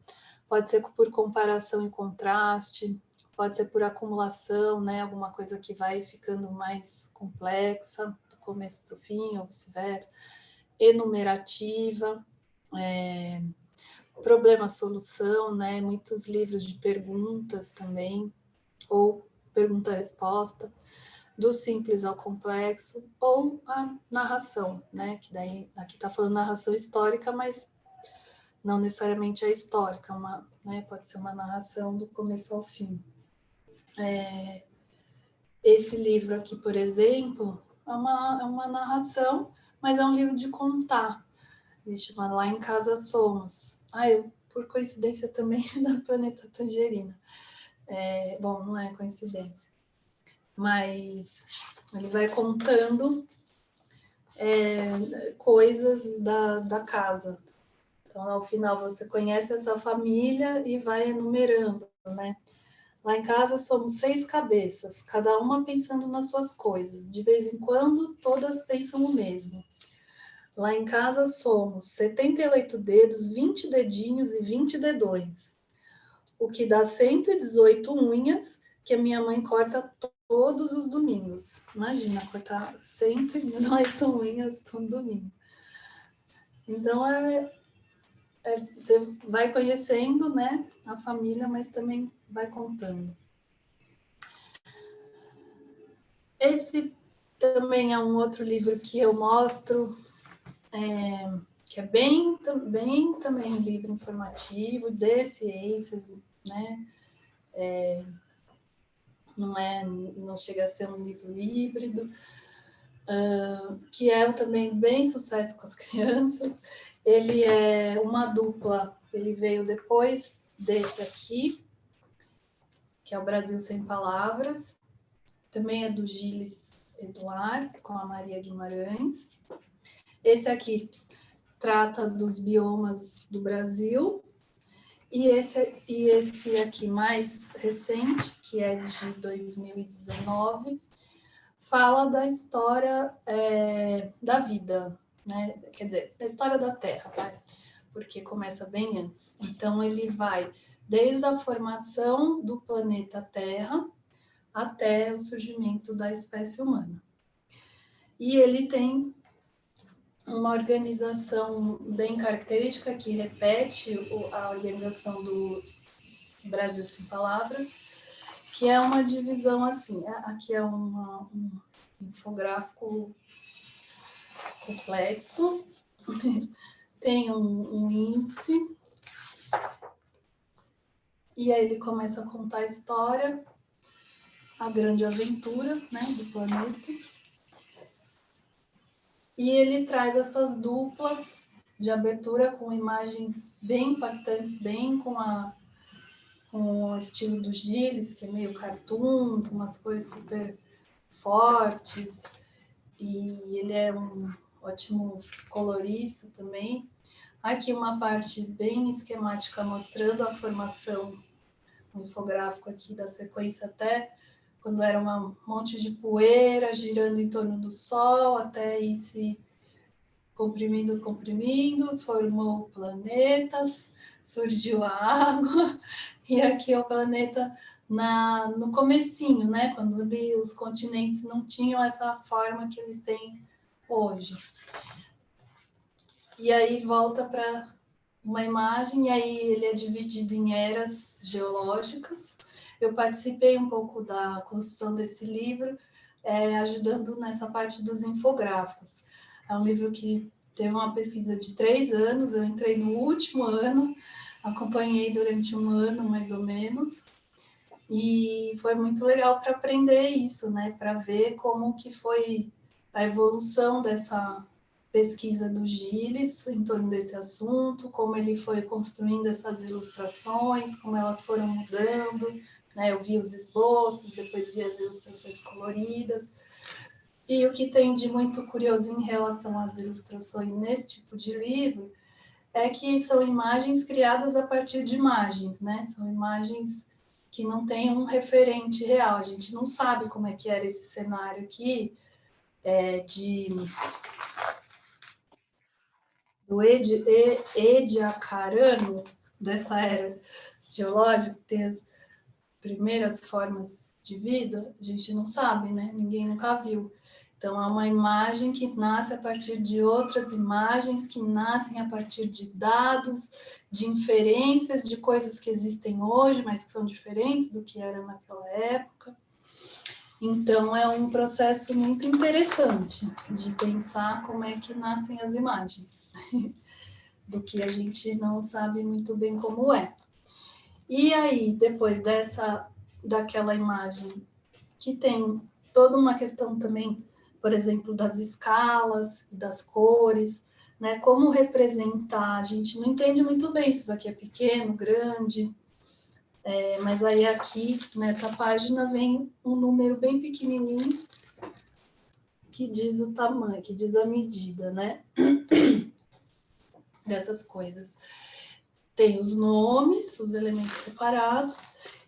pode ser por comparação e contraste, pode ser por acumulação, né? Alguma coisa que vai ficando mais complexa, do começo para o fim, ou vice-versa. Enumerativa, problema-solução, né? Muitos livros de perguntas também, ou pergunta-resposta, do simples ao complexo, ou a narração, né? Que daí aqui está falando narração histórica, mas não necessariamente é histórica, pode ser uma narração do começo ao fim. Esse livro aqui, por exemplo, é uma narração, mas é um livro de contar. Ele chama Lá em Casa Somos. Eu por coincidência também da Planeta Tangerina. Bom, não é coincidência, mas ele vai contando coisas da casa. Então, ao final, você conhece essa família e vai enumerando, né? Lá em casa somos 6 cabeças, cada uma pensando nas suas coisas. De vez em quando, todas pensam o mesmo. Lá em casa somos 78 dedos, 20 dedinhos e 20 dedões, o que dá 118 unhas que a minha mãe corta todos os domingos. Imagina, cortar 118 unhas todo domingo. Então, você vai conhecendo, né, a família, mas também vai contando. Esse também é um outro livro que eu mostro, que é bem também livro informativo, de ciências, né? Não chega a ser um livro híbrido, que é também bem sucesso com as crianças. Ele é uma dupla, ele veio depois desse aqui, que é o Brasil Sem Palavras. Também é do Gilles Eduardo, com a Maria Guimarães. Esse aqui trata dos biomas do Brasil. E esse aqui mais recente, que é de 2019, fala da história da vida, né? Quer dizer, da história da Terra, vai? Porque começa bem antes. Então, ele vai desde a formação do planeta Terra até o surgimento da espécie humana. E ele tem uma organização bem característica que repete a organização do Brasil Sem Palavras, que é uma divisão assim. Aqui é um infográfico complexo, tem um índice, e aí ele começa a contar a história, a grande aventura, né, do planeta. E ele traz essas duplas de abertura com imagens bem impactantes, bem com o estilo do Gilles, que é meio cartoon, com umas cores super fortes. E ele é um ótimo colorista também. Aqui uma parte bem esquemática mostrando a formação, um infográfico aqui da sequência até quando era um monte de poeira girando em torno do Sol, até ir se comprimindo, formou planetas, surgiu a água, e aqui é o planeta no comecinho, né? Quando os continentes não tinham essa forma que eles têm hoje. E aí volta para uma imagem, e aí ele é dividido em eras geológicas. Eu participei um pouco da construção desse livro, ajudando nessa parte dos infográficos. É um livro que teve uma pesquisa de 3 anos, eu entrei no último ano, acompanhei durante um ano, mais ou menos, e foi muito legal para aprender isso, né? Para ver como que foi a evolução dessa pesquisa do Gilles em torno desse assunto, como ele foi construindo essas ilustrações, como elas foram mudando, né? Eu vi os esboços, depois vi as ilustrações coloridas. E o que tem de muito curioso em relação às ilustrações nesse tipo de livro é que são imagens criadas a partir de imagens, né? São imagens que não têm um referente real. A gente não sabe como é que era esse cenário aqui do Ediacarano, dessa era geológica, que tem as primeiras formas de vida, a gente não sabe, né? Ninguém nunca viu. Então, é uma imagem que nasce a partir de outras imagens, que nascem a partir de dados, de inferências de coisas que existem hoje, mas que são diferentes do que eram naquela época. Então, é um processo muito interessante de pensar como é que nascem as imagens, do que a gente não sabe muito bem como é. E aí, depois daquela imagem, que tem toda uma questão também, por exemplo, das escalas, das cores, né? Como representar? A gente não entende muito bem se isso aqui é pequeno, grande, mas aí aqui, nessa página, vem um número bem pequenininho que diz o tamanho, que diz a medida, né? Dessas coisas. Tem os nomes, os elementos separados,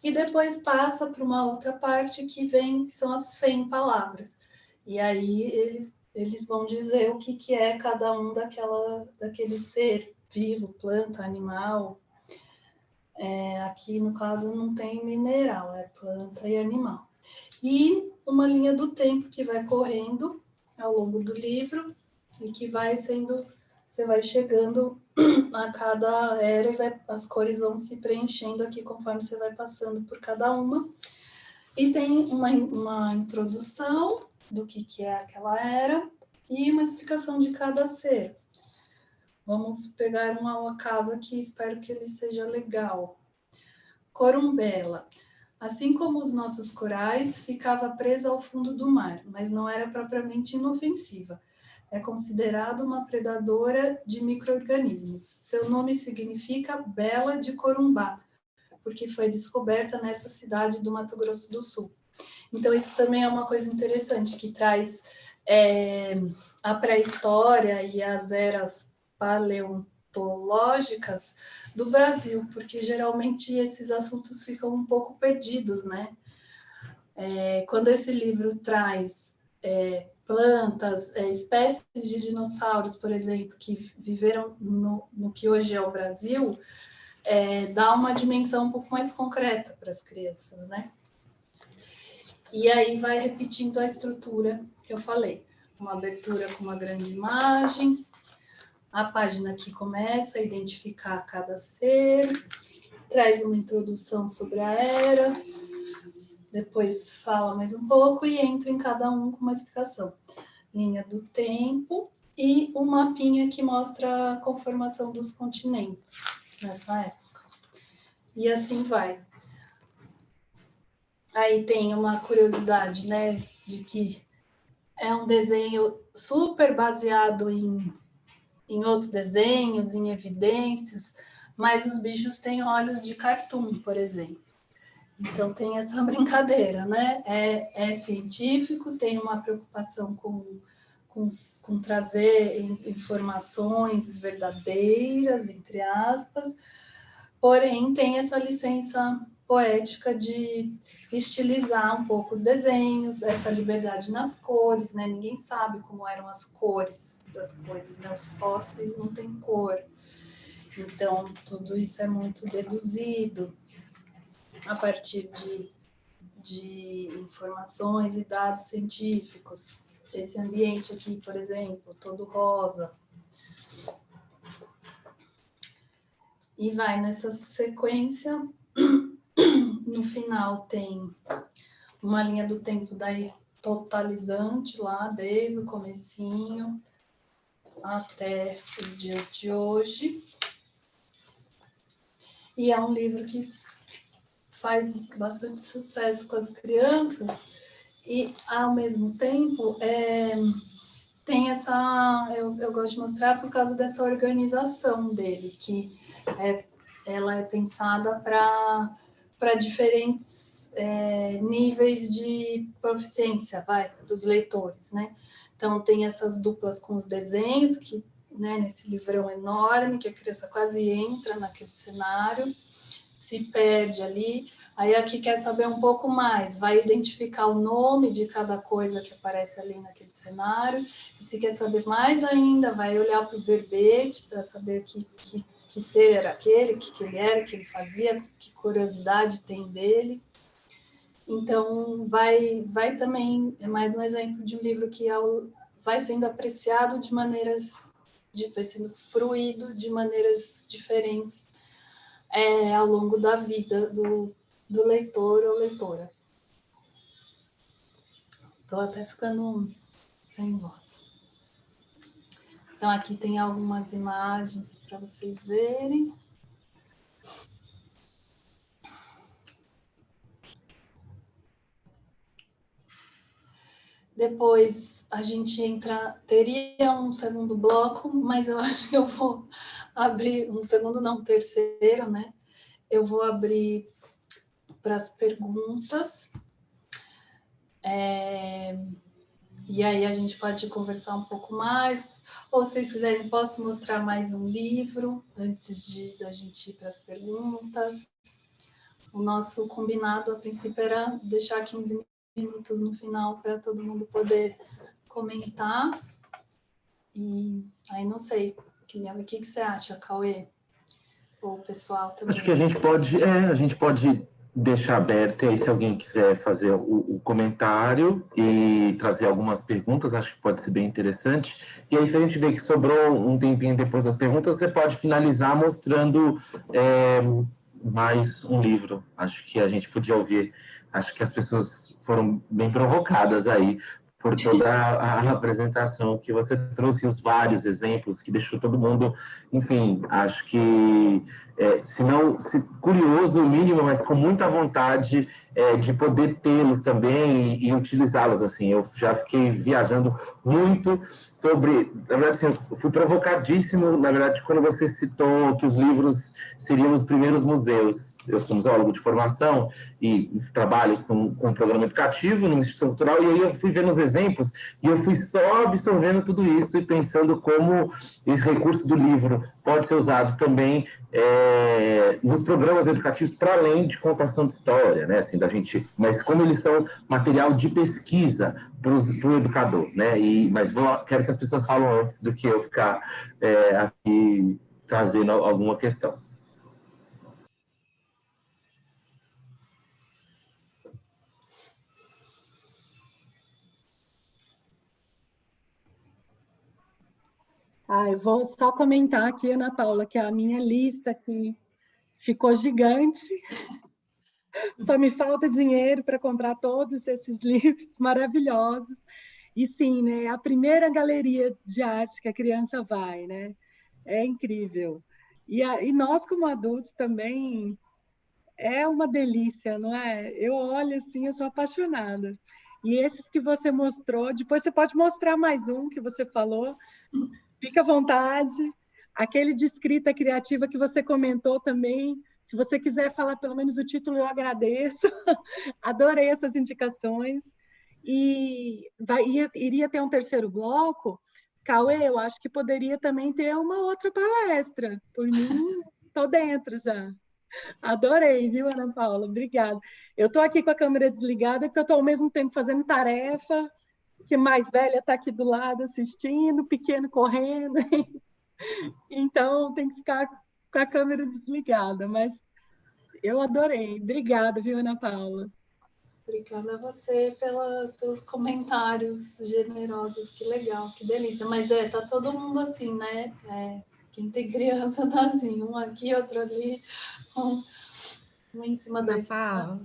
e depois passa para uma outra parte que são as 100 palavras. E aí eles vão dizer o que é cada um daquele ser vivo, planta, animal. Aqui, no caso, não tem mineral, é planta e animal. E uma linha do tempo que vai correndo ao longo do livro e que vai sendo... Você vai chegando a cada era e as cores vão se preenchendo aqui conforme você vai passando por cada uma. E tem uma introdução do que é aquela era e uma explicação de cada ser. Vamos pegar um ao acaso aqui, espero que ele seja legal. Corumbela. Assim como os nossos corais, ficava presa ao fundo do mar, mas não era propriamente inofensiva. É considerada uma predadora de micro-organismos. Seu nome significa Bela de Corumbá, porque foi descoberta nessa cidade do Mato Grosso do Sul. Então, isso também é uma coisa interessante, que traz a pré-história e as eras paleontológicas do Brasil, porque geralmente esses assuntos ficam um pouco perdidos, né? Quando esse livro traz plantas, espécies de dinossauros, por exemplo, que viveram no que hoje é o Brasil, dá uma dimensão um pouco mais concreta para as crianças, né? E aí vai repetindo a estrutura que eu falei. Uma abertura com uma grande imagem, a página que começa a identificar cada ser, traz uma introdução sobre a era, depois fala mais um pouco e entra em cada um com uma explicação. Linha do tempo e um mapinha que mostra a conformação dos continentes nessa época. E assim vai. Aí tem uma curiosidade, né, de que é um desenho super baseado em outros desenhos, em evidências, mas os bichos têm olhos de cartoon, por exemplo. Então tem essa brincadeira, né? É científico, tem uma preocupação com trazer informações verdadeiras, entre aspas, porém tem essa licença poética de estilizar um pouco os desenhos, essa liberdade nas cores, né? Ninguém sabe como eram as cores das coisas, né? Os fósseis não têm cor. Então, tudo isso é muito deduzido a partir de informações e dados científicos. Esse ambiente aqui, por exemplo, todo rosa. E vai nessa sequência. No final tem uma linha do tempo daí totalizante lá, desde o comecinho até os dias de hoje. E é um livro que faz bastante sucesso com as crianças e, ao mesmo tempo, tem essa... Eu gosto de mostrar por causa dessa organização dele, que ela é pensada para diferentes níveis de proficiência, dos leitores, né? Então, tem essas duplas com os desenhos, que, né, nesse livrão enorme, que a criança quase entra naquele cenário, se perde ali. Aí aqui quer saber um pouco mais, vai identificar o nome de cada coisa que aparece ali naquele cenário, e se quer saber mais ainda, vai olhar para o verbete para saber que ser era aquele, que ele era, o que ele fazia, que curiosidade tem dele. Então, vai também, é mais um exemplo de um livro que vai sendo apreciado de maneiras, vai sendo fruído de maneiras diferentes ao longo da vida do leitor ou leitora. Estou até ficando sem voz. Então, aqui tem algumas imagens para vocês verem. Depois, a gente teria um segundo bloco, mas eu acho que eu vou abrir, um segundo não, um terceiro, né? Eu vou abrir para as perguntas. E aí a gente pode conversar um pouco mais, ou se vocês quiserem, posso mostrar mais um livro antes da gente ir para as perguntas. O nosso combinado, a princípio, era deixar 15 minutos no final para todo mundo poder comentar. E aí, não sei, o que você acha, Cauê? Ou o pessoal também? Acho que a gente pode deixar aberto, e aí se alguém quiser fazer o comentário e trazer algumas perguntas, acho que pode ser bem interessante. E aí, se a gente vê que sobrou um tempinho depois das perguntas, você pode finalizar mostrando mais um livro. Acho que a gente podia ouvir, acho que as pessoas foram bem provocadas aí por toda a apresentação que você trouxe, os vários exemplos que deixou todo mundo, enfim, acho que, se não curioso o mínimo, mas com muita vontade de poder tê-los também e utilizá-los, assim. Eu já fiquei viajando muito sobre, na verdade, assim, eu fui provocadíssimo, na verdade, quando você citou que os livros seriam os primeiros museus. Eu sou museólogo de formação e trabalho com um programa educativo numa instituição cultural, e aí eu fui vendo os exemplos e eu fui só absorvendo tudo isso e pensando como esse recurso do livro pode ser usado também nos programas educativos para além de contação de história, né? Assim, mas como eles são material de pesquisa para o educador, né? Mas quero que as pessoas falem antes do que eu ficar aqui trazendo alguma questão. Eu vou só comentar aqui, Ana Paula, que a minha lista aqui ficou gigante. Só me falta dinheiro para comprar todos esses livros maravilhosos. E sim, né, a primeira galeria de arte que a criança vai, né? É incrível. E nós, como adultos, também é uma delícia, não é? Eu olho assim, eu sou apaixonada. E esses que você mostrou, depois você pode mostrar mais um que você falou, fica à vontade. Aquele de escrita criativa que você comentou também, se você quiser falar pelo menos o título, eu agradeço. Adorei essas indicações. E iria ter um terceiro bloco. Cauê, eu acho que poderia também ter uma outra palestra. Por mim, estou dentro já. Adorei, viu, Ana Paula? Obrigada. Eu estou aqui com a câmera desligada porque eu estou ao mesmo tempo fazendo tarefa, que mais velha está aqui do lado assistindo, pequeno correndo. Então, tem que ficar com a câmera desligada. Mas eu adorei. Obrigada, viu, Ana Paula? Obrigada a você pelos comentários generosos, que legal, que delícia. Mas tá todo mundo assim, né? Quem tem criança tá assim, um aqui, outro ali, um em cima da escada.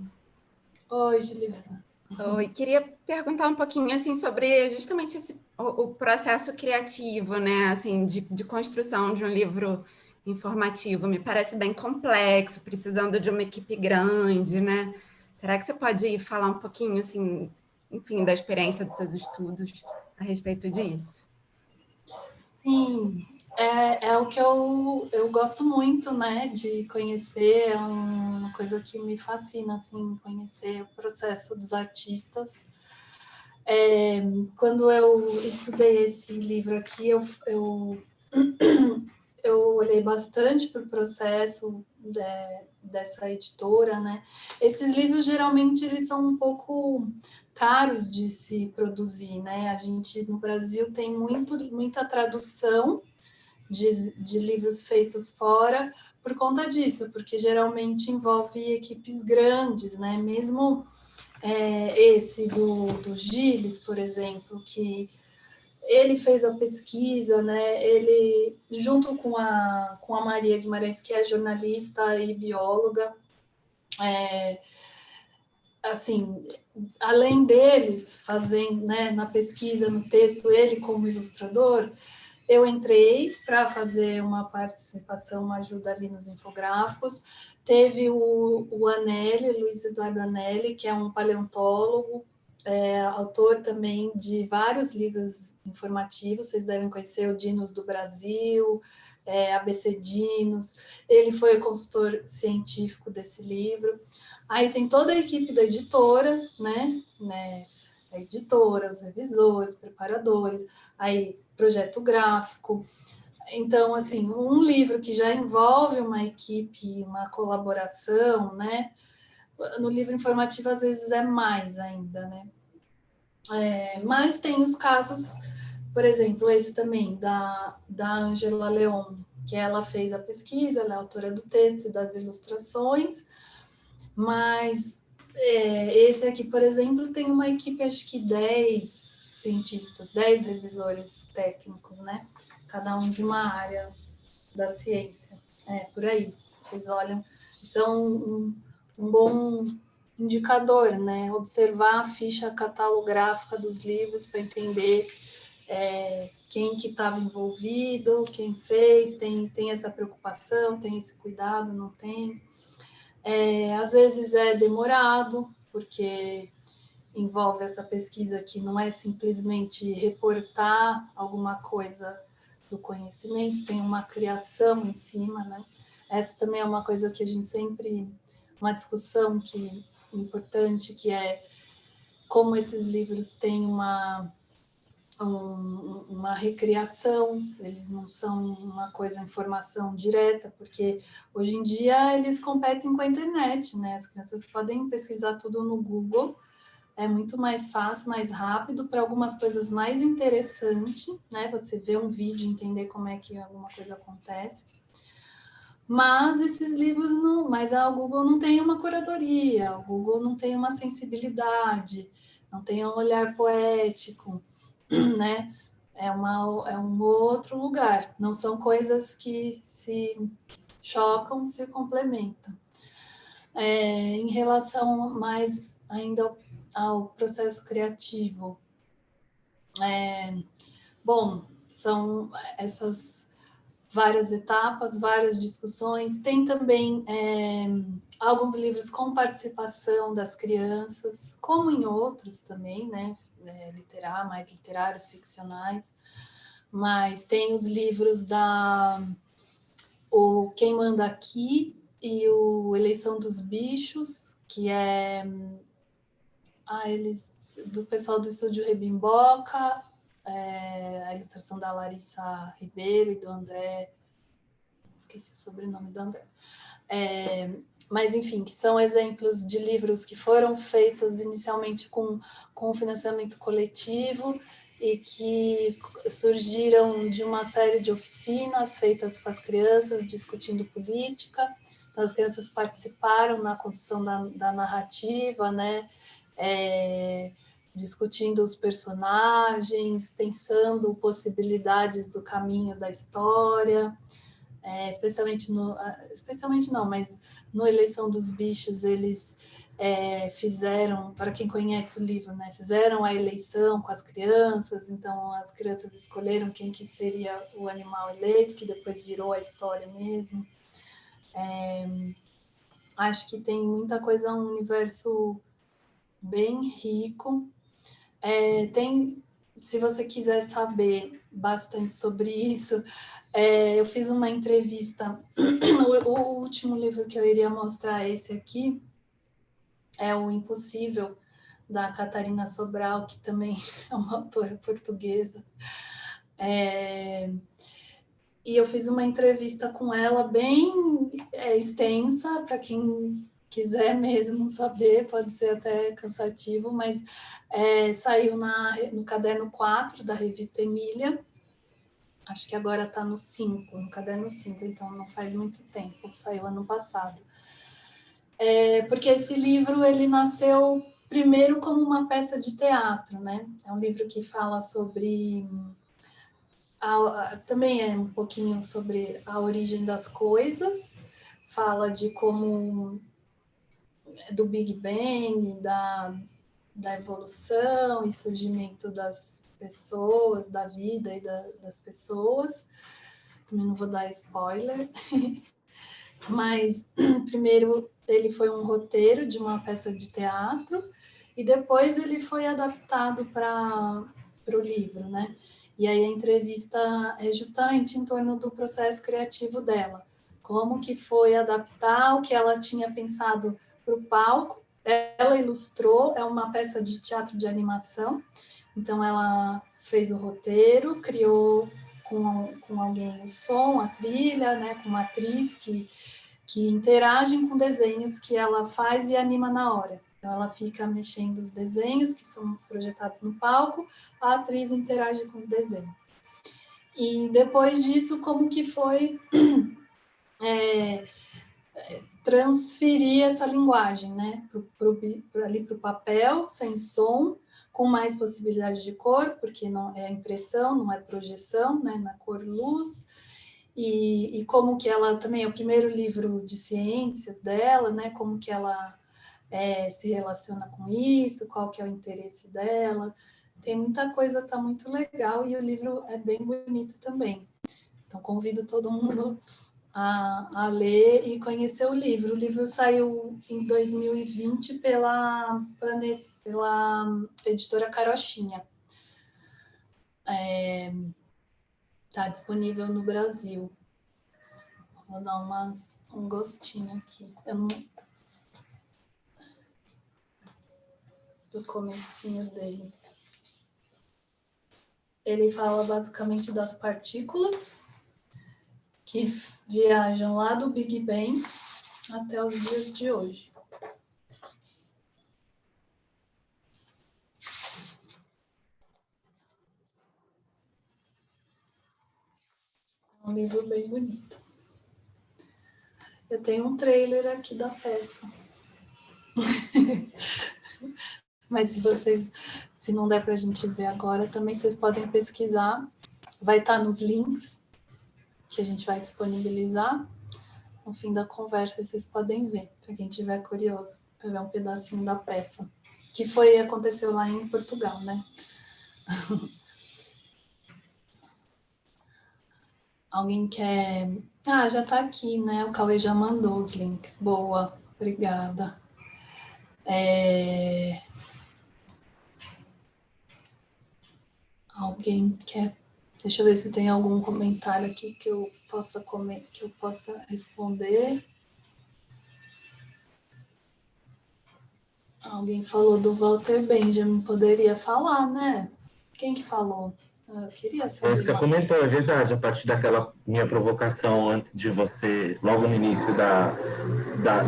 Oi, Juliana. Oi, queria perguntar um pouquinho assim sobre justamente o processo criativo, né? Assim, de construção de um livro informativo. Me parece bem complexo, precisando de uma equipe grande, né? Será que você pode falar um pouquinho, assim, enfim, da experiência dos seus estudos a respeito disso? Sim, é o que eu gosto muito, né, de conhecer, é uma coisa que me fascina, assim, conhecer o processo dos artistas. Quando eu estudei esse livro aqui, eu olhei bastante para o processo dessa editora, né? Esses livros, geralmente, eles são um pouco caros de se produzir, né? A gente, no Brasil, tem muita tradução de livros feitos fora por conta disso, porque geralmente envolve equipes grandes, né? Mesmo esse do Gilles, por exemplo, que ele fez a pesquisa, né? Ele, junto com a Maria Guimarães, que é jornalista e bióloga, assim, além deles fazendo, né, na pesquisa, no texto, ele como ilustrador, eu entrei para fazer uma participação, uma ajuda ali nos infográficos. Teve o Anelli, Luiz Eduardo Anelli, que é um paleontólogo, autor também de vários livros informativos, vocês devem conhecer o Dinos do Brasil, ABC Dinos, ele foi o consultor científico desse livro. Aí tem toda a equipe da editora, né? A editora, os revisores, preparadores, aí projeto gráfico. Então, assim, um livro que já envolve uma equipe, uma colaboração, né? No livro informativo, às vezes, é mais ainda, né? Mas tem os casos, por exemplo, esse também, da Ângela Leon, que ela fez a pesquisa, ela é autora do texto e das ilustrações, mas esse aqui, por exemplo, tem uma equipe, acho que 10 cientistas, 10 revisores técnicos, né? Cada um de uma área da ciência. Por aí. Vocês olham, isso é um bom indicador, né? Observar a ficha catalográfica dos livros para entender quem que estava envolvido, quem fez, tem essa preocupação, tem esse cuidado, não tem. Às vezes é demorado, porque envolve essa pesquisa que não é simplesmente reportar alguma coisa do conhecimento, tem uma criação em cima, né? Essa também é uma coisa que a gente sempre, uma discussão importante, que é como esses livros têm uma recriação, eles não são uma coisa, informação direta, porque hoje em dia eles competem com a internet, né? As crianças podem pesquisar tudo no Google, é muito mais fácil, mais rápido, para algumas coisas mais interessantes, né? Você vê um vídeo e entender como é que alguma coisa acontece. Mas esses livros não... Mas o Google não tem uma curadoria, o Google não tem uma sensibilidade, não tem um olhar poético, né? É um outro lugar. Não são coisas que se chocam, se complementam. Em relação mais ainda ao processo criativo. Bom, são essas várias etapas, várias discussões. Tem também alguns livros com participação das crianças, como em outros também, né? Mais literários, ficcionais. Mas tem os livros o Quem Manda Aqui e o Eleição dos Bichos, que é do pessoal do Estúdio Rebimboca, a ilustração da Larissa Ribeiro e do André, esqueci o sobrenome do André, mas enfim, que são exemplos de livros que foram feitos inicialmente com financiamento coletivo e que surgiram de uma série de oficinas feitas com as crianças, discutindo política. Então, as crianças participaram na construção da narrativa, né? Discutindo os personagens, pensando possibilidades do caminho da história, especialmente não, mas no Eleição dos Bichos eles fizeram, para quem conhece o livro, né, fizeram a eleição com as crianças, então as crianças escolheram quem que seria o animal eleito, que depois virou a história mesmo. Acho que tem muita coisa, um universo bem rico. Se você quiser saber bastante sobre isso, eu fiz uma entrevista, o último livro que eu iria mostrar, esse aqui, é O Impossível, da Catarina Sobral, que também é uma autora portuguesa. E eu fiz uma entrevista com ela bem extensa, para quem quiser mesmo saber, pode ser até cansativo, mas saiu no caderno 4 da revista Emília, acho que agora está no caderno 5, então não faz muito tempo, saiu ano passado. Porque esse livro, ele nasceu primeiro como uma peça de teatro, né? É um livro que fala sobre... também é um pouquinho sobre a origem das coisas, fala de como... do Big Bang, da evolução e surgimento das pessoas, da vida e das pessoas. Também não vou dar spoiler. Mas, primeiro, ele foi um roteiro de uma peça de teatro, e depois ele foi adaptado para o livro, né? E aí a entrevista é justamente em torno do processo criativo dela, como que foi adaptar o que ela tinha pensado para o palco. Ela ilustrou, é uma peça de teatro de animação, então ela fez o roteiro, criou com alguém o som, a trilha, né, com uma atriz que interagem com desenhos que ela faz e anima na hora. Então, ela fica mexendo os desenhos que são projetados no palco, a atriz interage com os desenhos. E depois disso, como que foi transferir essa linguagem, né, ali para o papel, sem som, com mais possibilidade de cor, porque não é impressão, não é projeção, né, na cor-luz, e como que ela também é o primeiro livro de ciências dela, né, como que ela se relaciona com isso, qual que é o interesse dela. Tem muita coisa, tá muito legal, e o livro é bem bonito também. Então, convido todo mundo a ler e conhecer o livro. O livro saiu em 2020 pela editora Carochinha. Está disponível no Brasil. Vou dar um gostinho aqui. Do comecinho dele. Ele fala basicamente das partículas que viajam lá do Big Bang até os dias de hoje. É um livro bem bonito. Eu tenho um trailer aqui da peça. Mas se não der para a gente ver agora, também vocês podem pesquisar. Vai estar nos links que a gente vai disponibilizar. No fim da conversa, vocês podem ver, para quem estiver curioso, para ver um pedacinho da peça. Que aconteceu lá em Portugal, né? Alguém quer... já está aqui, né? O Cauê já mandou os links. Boa, obrigada. Alguém quer... Deixa eu ver se tem algum comentário aqui que eu possa responder. Alguém falou do Walter Benjamin, poderia falar, né? Quem que falou? Eu queria saber. Jéssica comentou, é verdade, a partir daquela minha provocação antes de você, logo no início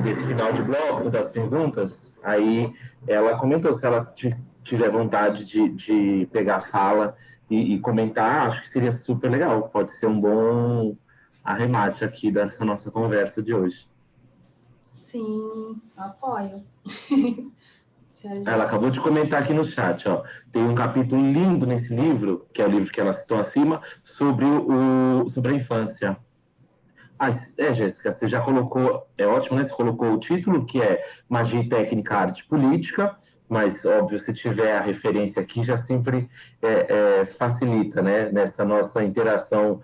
desse final de bloco, das perguntas, aí ela comentou, se ela tiver vontade de pegar a fala e comentar, acho que seria super legal, pode ser um bom arremate aqui dessa nossa conversa de hoje. Sim, apoio. Ela acabou de comentar aqui no chat, ó. Tem um capítulo lindo nesse livro, que é o livro que ela citou acima, sobre a infância. Jéssica, você já colocou, é ótimo, né? Você colocou o título, que é Magia e Técnica, Arte Política, mas, óbvio, se tiver a referência aqui, já sempre facilita, né? Nessa nossa interação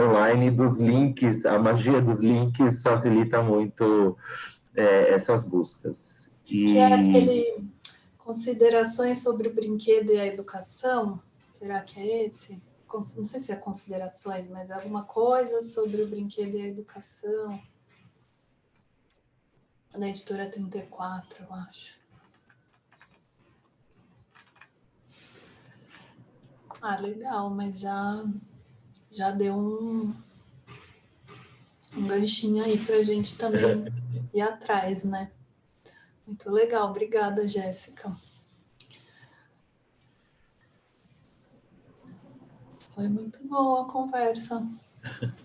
online dos links, a magia dos links facilita muito essas buscas. Que é aquele considerações sobre o brinquedo e a educação, será que é esse? Não sei se é considerações, mas alguma coisa sobre o brinquedo e a educação. Da editora 34, eu acho. Legal, mas já deu um ganchinho aí pra gente também ir atrás, né? Muito legal, obrigada, Jéssica. Foi muito boa a conversa,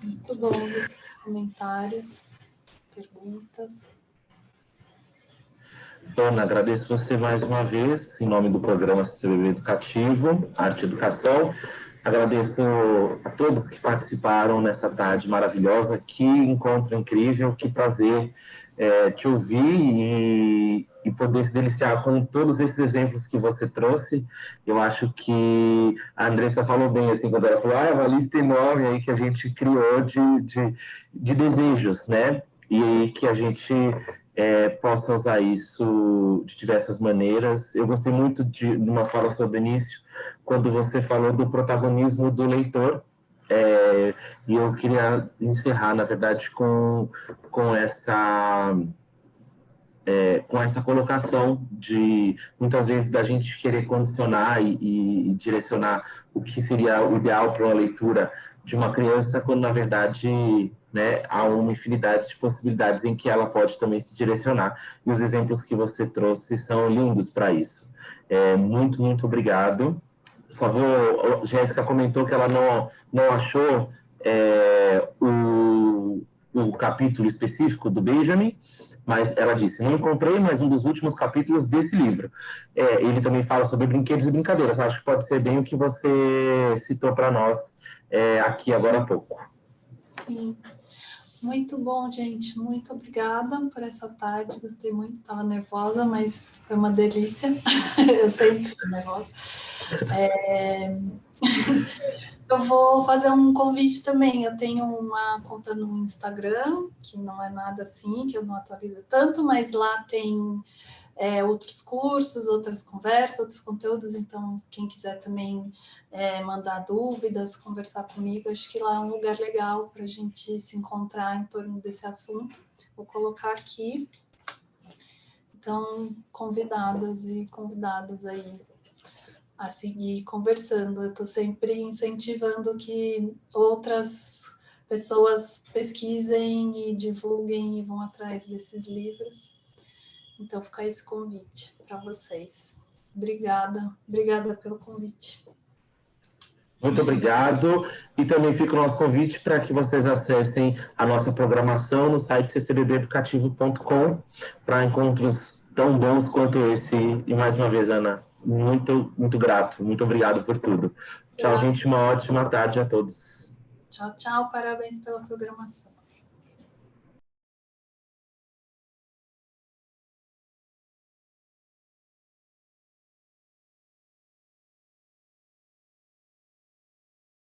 muito bons os comentários, perguntas. Dona, agradeço você mais uma vez, em nome do programa CCBB Educativo, Arte e Educação. Agradeço a todos que participaram nessa tarde maravilhosa. Que encontro incrível, que prazer te ouvir e poder se deliciar com todos esses exemplos que você trouxe. Eu acho que a Andressa falou bem, assim, quando ela falou, é uma lista enorme aí que a gente criou de desejos, né? E que a gente possa usar isso de diversas maneiras. Eu gostei muito de uma fala sobre o início, quando você falou do protagonismo do leitor, e eu queria encerrar, na verdade, com essa colocação de, muitas vezes, da gente querer condicionar e direcionar o que seria o ideal para uma leitura de uma criança, quando, na verdade, né, há uma infinidade de possibilidades em que ela pode também se direcionar. E os exemplos que você trouxe são lindos para isso. Muito, muito obrigado. Só vou... Jéssica comentou que ela não achou o capítulo específico do Benjamin, mas ela disse, não encontrei mais um dos últimos capítulos desse livro. Ele também fala sobre brinquedos e brincadeiras. Acho que pode ser bem o que você citou para nós aqui agora há pouco. Sim. Muito bom, gente. Muito obrigada por essa tarde. Gostei muito. Estava nervosa, mas foi uma delícia. Eu sempre fico nervosa. Eu vou fazer um convite também. Eu tenho uma conta no Instagram, que não é nada assim, que eu não atualizo tanto, mas lá tem outros cursos, outras conversas, outros conteúdos. Então, quem quiser também mandar dúvidas, conversar comigo, acho que lá é um lugar legal para a gente se encontrar em torno desse assunto. Vou colocar aqui. Então, convidadas e convidados aí a seguir conversando. Eu estou sempre incentivando que outras pessoas pesquisem e divulguem e vão atrás desses livros. Então, fica esse convite para vocês. Obrigada pelo convite. Muito obrigado. E também fica o nosso convite para que vocês acessem a nossa programação no site ccbbeducativo.com para encontros tão bons quanto esse. E mais uma vez, Ana, muito, muito grato. Muito obrigado por tudo. Tchau, gente. Uma ótima tarde a todos. Tchau, tchau. Parabéns pela programação.